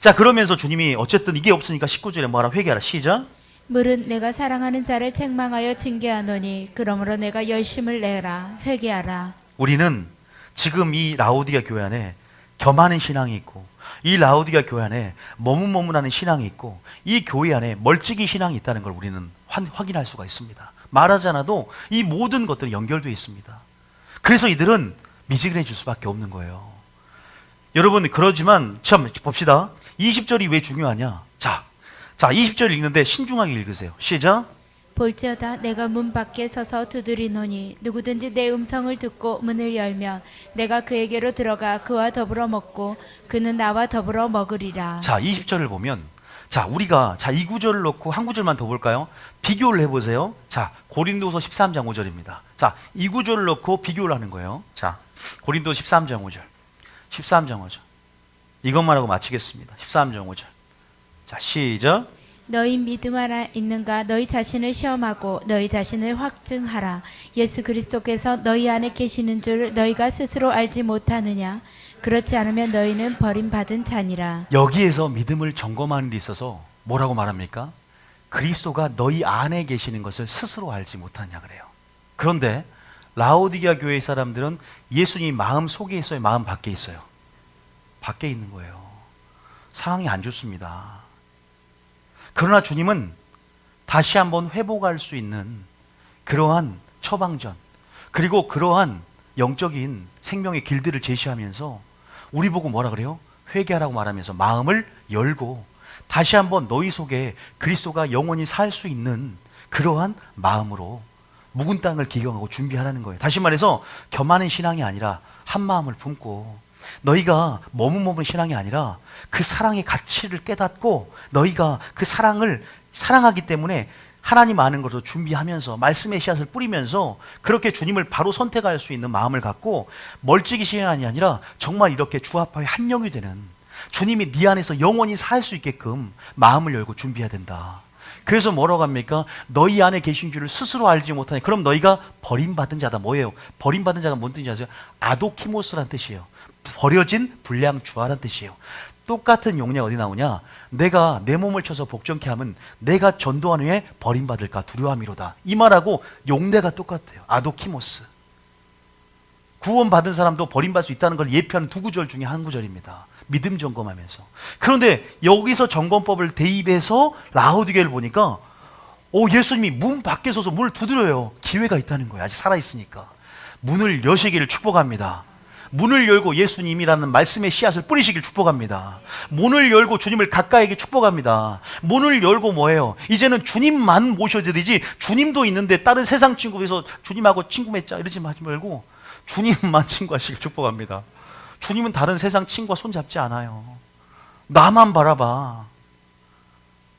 자 그러면서 주님이 어쨌든 이게 없으니까 19절에 뭐하라 회개하라 시작. 물은 내가 사랑하는 자를 책망하여 징계하노니 그러므로 내가 열심을 내라 회개하라. 우리는 지금 이 라오디가 교회 안에 겸하는 신앙이 있고 이 라오디가 교회 안에 머뭇머뭇하는 신앙이 있고 이 교회 안에 멀찍이 신앙이 있다는 걸 우리는 확인할 수가 있습니다. 말하지 않아도 이 모든 것들이 연결되어 있습니다. 그래서 이들은 미지근해질 수밖에 없는 거예요. 여러분 그러지만 참 봅시다. 20절이 왜 중요하냐? 자 20절 읽는데 신중하게 읽으세요. 시작. 볼지어다 내가 문 밖에 서서 두드리노니 누구든지 내 음성을 듣고 문을 열면 내가 그에게로 들어가 그와 더불어 먹고 그는 나와 더불어 먹으리라. 자 20절을 보면 자 우리가 이 구절을 놓고 한 구절만 더 볼까요? 비교를 해보세요. 자 고린도서 13장 5절입니다. 자 이 구절을 놓고 비교를 하는 거예요. 자 고린도 13장 5절 13장 5절 이것만 하고 마치겠습니다. 13장 5절 자 시작. 너희 믿음 하나 있는가 너희 자신을 시험하고 너희 자신을 확증하라. 예수 그리스도께서 너희 안에 계시는 줄 너희가 스스로 알지 못하느냐. 그렇지 않으면 너희는 버림받은 자니라. 여기에서 믿음을 점검하는 데 있어서 뭐라고 말합니까? 그리스도가 너희 안에 계시는 것을 스스로 알지 못하냐 그래요. 그런데 라오디게아 교회의 사람들은 예수님 마음 속에 있어요? 마음 밖에 있어요? 밖에 있는 거예요. 상황이 안 좋습니다. 그러나 주님은 다시 한번 회복할 수 있는 그러한 처방전 그리고 그러한 영적인 생명의 길들을 제시하면서 우리 보고 뭐라 그래요? 회개하라고 말하면서 마음을 열고 다시 한번 너희 속에 그리스도가 영원히 살 수 있는 그러한 마음으로 묵은 땅을 기경하고 준비하라는 거예요. 다시 말해서 겸하는 신앙이 아니라 한 마음을 품고 너희가 머뭇머뭇 신앙이 아니라 그 사랑의 가치를 깨닫고 너희가 그 사랑을 사랑하기 때문에 하나님 아는 것을 준비하면서 말씀의 씨앗을 뿌리면서 그렇게 주님을 바로 선택할 수 있는 마음을 갖고 멀찍이 신앙이 아니라 정말 이렇게 주 앞에 한 영이 되는 주님이 네 안에서 영원히 살 수 있게끔 마음을 열고 준비해야 된다. 그래서 뭐라고 합니까? 너희 안에 계신 줄을 스스로 알지 못하니 그럼 너희가 버림받은 자다. 뭐예요? 버림받은 자가 뭔 뜻인지 아세요? 아도키모스란 뜻이에요. 버려진 불량주아란 뜻이에요. 똑같은 용례가 어디 나오냐? 내가 내 몸을 쳐서 복종케 하면 내가 전도한 후에 버림받을까 두려움이로다. 이 말하고 용례가 똑같아요. 아도키모스. 구원받은 사람도 버림받을 수 있다는 걸 예표하는 두 구절 중에 한 구절입니다. 믿음 점검하면서. 그런데 여기서 점검법을 대입해서 라오디게를 보니까 예수님이 문 밖에 서서 문을 두드려요. 기회가 있다는 거예요. 아직 살아있으니까. 문을 여시기를 축복합니다. 문을 열고 예수님이라는 말씀의 씨앗을 뿌리시길 축복합니다. 문을 열고 주님을 가까이게 축복합니다. 문을 열고 뭐예요? 이제는 주님만 모셔드리지, 주님도 있는데 다른 세상 친구에서 주님하고 친구 맺자 이러지 말고 주님만 친구하시길 축복합니다. 주님은 다른 세상 친구와 손잡지 않아요. 나만 바라봐.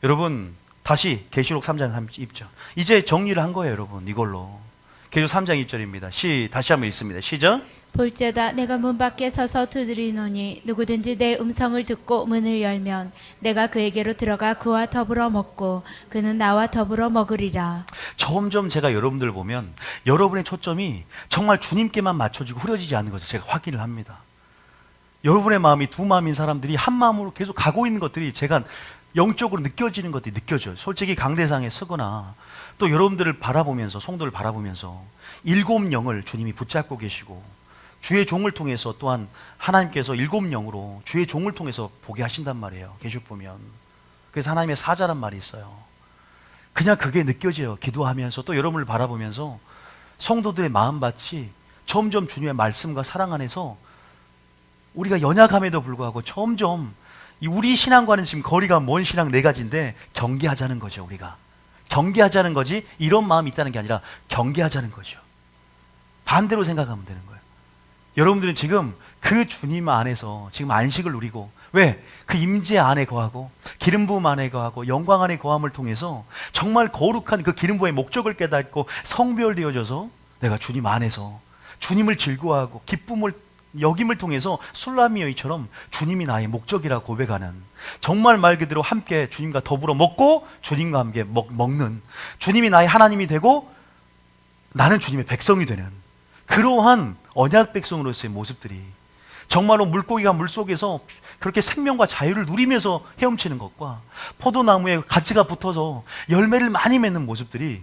여러분, 다시 계시록 3장 3절. 이제 정리를 한 거예요, 여러분. 이걸로. 계시록 3장 2절입니다. 다시 한번 읽습니다. 시작. 볼지어다 내가 문 밖에 서서 두드리노니 누구든지 내 음성을 듣고 문을 열면 내가 그에게로 들어가 그와 더불어 먹고 그는 나와 더불어 먹으리라. 점점 제가 여러분들 보면 여러분의 초점이 정말 주님께만 맞춰지고 흐려지지 않는 것을 제가 확인을 합니다. 여러분의 마음이 두 마음인 사람들이 한 마음으로 계속 가고 있는 것들이 제가 영적으로 느껴지는 것들이 느껴져요. 솔직히 강대상에 서거나 또 여러분들을 바라보면서, 성도를 바라보면서 일곱 영을 주님이 붙잡고 계시고 주의 종을 통해서 또한 하나님께서 일곱 영으로 주의 종을 통해서 보게 하신단 말이에요. 계시록 보면. 그래서 하나님의 사자란 말이 있어요. 그냥 그게 느껴져요. 기도하면서 또 여러분을 바라보면서 성도들의 마음밭이 점점 주님의 말씀과 사랑 안에서 우리가 연약함에도 불구하고 점점 우리 신앙과는 지금 거리가 먼 신앙 네 가지인데 경계하자는 거죠. 우리가 경계하자는 거지, 이런 마음이 있다는 게 아니라 경계하자는 거죠. 반대로 생각하면 되는 거예요. 여러분들은 지금 그 주님 안에서 지금 안식을 누리고, 왜? 그 임재 안에 거하고 기름 부음 안에 거하고 영광 안에 거함을 통해서 정말 거룩한 그 기름 부음의 목적을 깨닫고 성별되어져서 내가 주님 안에서 주님을 즐거워하고 기쁨을 여김을 통해서 술라미여이처럼 주님이 나의 목적이라고 고백하는, 정말 말 그대로 함께 주님과 더불어 먹고 주님과 함께 먹는, 주님이 나의 하나님이 되고 나는 주님의 백성이 되는 그러한 언약 백성으로서의 모습들이, 정말로 물고기가 물속에서 그렇게 생명과 자유를 누리면서 헤엄치는 것과 포도나무에 가지가 붙어서 열매를 많이 맺는 모습들이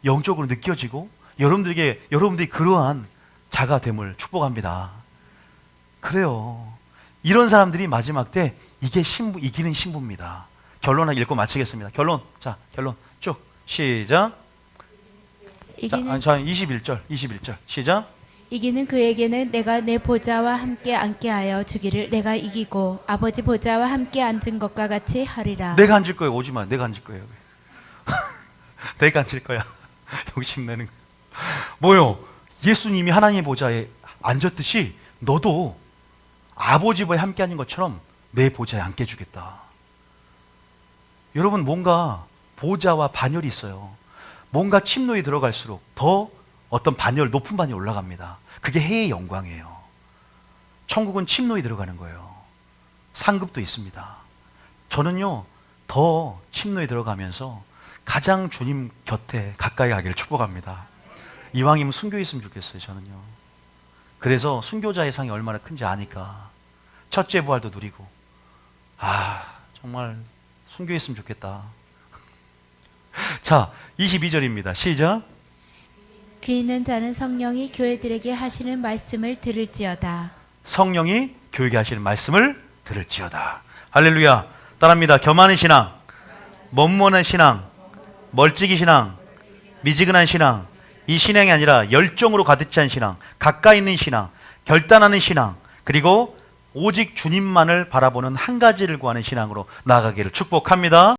영적으로 느껴지고 여러분들이 그러한 자가 됨을 축복합니다. 그래요. 이런 사람들이 마지막 때 이게 이기는 신부입니다. 결론을 읽고 마치겠습니다. 결론 쭉 시작. 이기는 21절 시작. 이기는 그에게는 내가 내 보좌와 함께 앉게 하여 주기를 내가 이기고 아버지 보좌와 함께 앉은 것과 같이 하리라. 내가 앉을 거예요. 오지마. 내가 앉을 거예요. 내가 앉을 거야. 욕심내는 거. 뭐요? 예수님이 하나님의 보좌에 앉았듯이 너도 아버지 보좌에 함께 앉은 것처럼 내 보좌에 앉게 해주겠다. 여러분, 뭔가 보좌와 반열이 있어요. 뭔가 침노에 들어갈수록 더 어떤 반열, 높은 반열이 올라갑니다. 그게 해의 영광이에요. 천국은 침노에 들어가는 거예요. 상급도 있습니다. 저는요, 더 침노에 들어가면서 가장 주님 곁에 가까이 가기를 축복합니다. 이왕이면 순교했으면 좋겠어요, 저는요. 그래서 순교자의 상이 얼마나 큰지 아니까 첫째 부활도 누리고, 정말 순교했으면 좋겠다. 자, 22절입니다. 시작. 귀 있는 자는 성령이 교회들에게 하시는 말씀을 들을지어다. 성령이 교회에게 하시는 말씀을 들을지어다. 할렐루야. 따라합니다. 겸하는 신앙, 먼먼한 신앙, 멀찍이 신앙, 미지근한 신앙, 이 신앙이 아니라 열정으로 가득 찬 신앙, 가까이 있는 신앙, 결단하는 신앙, 그리고 오직 주님만을 바라보는 한 가지를 구하는 신앙으로 나아가기를 축복합니다.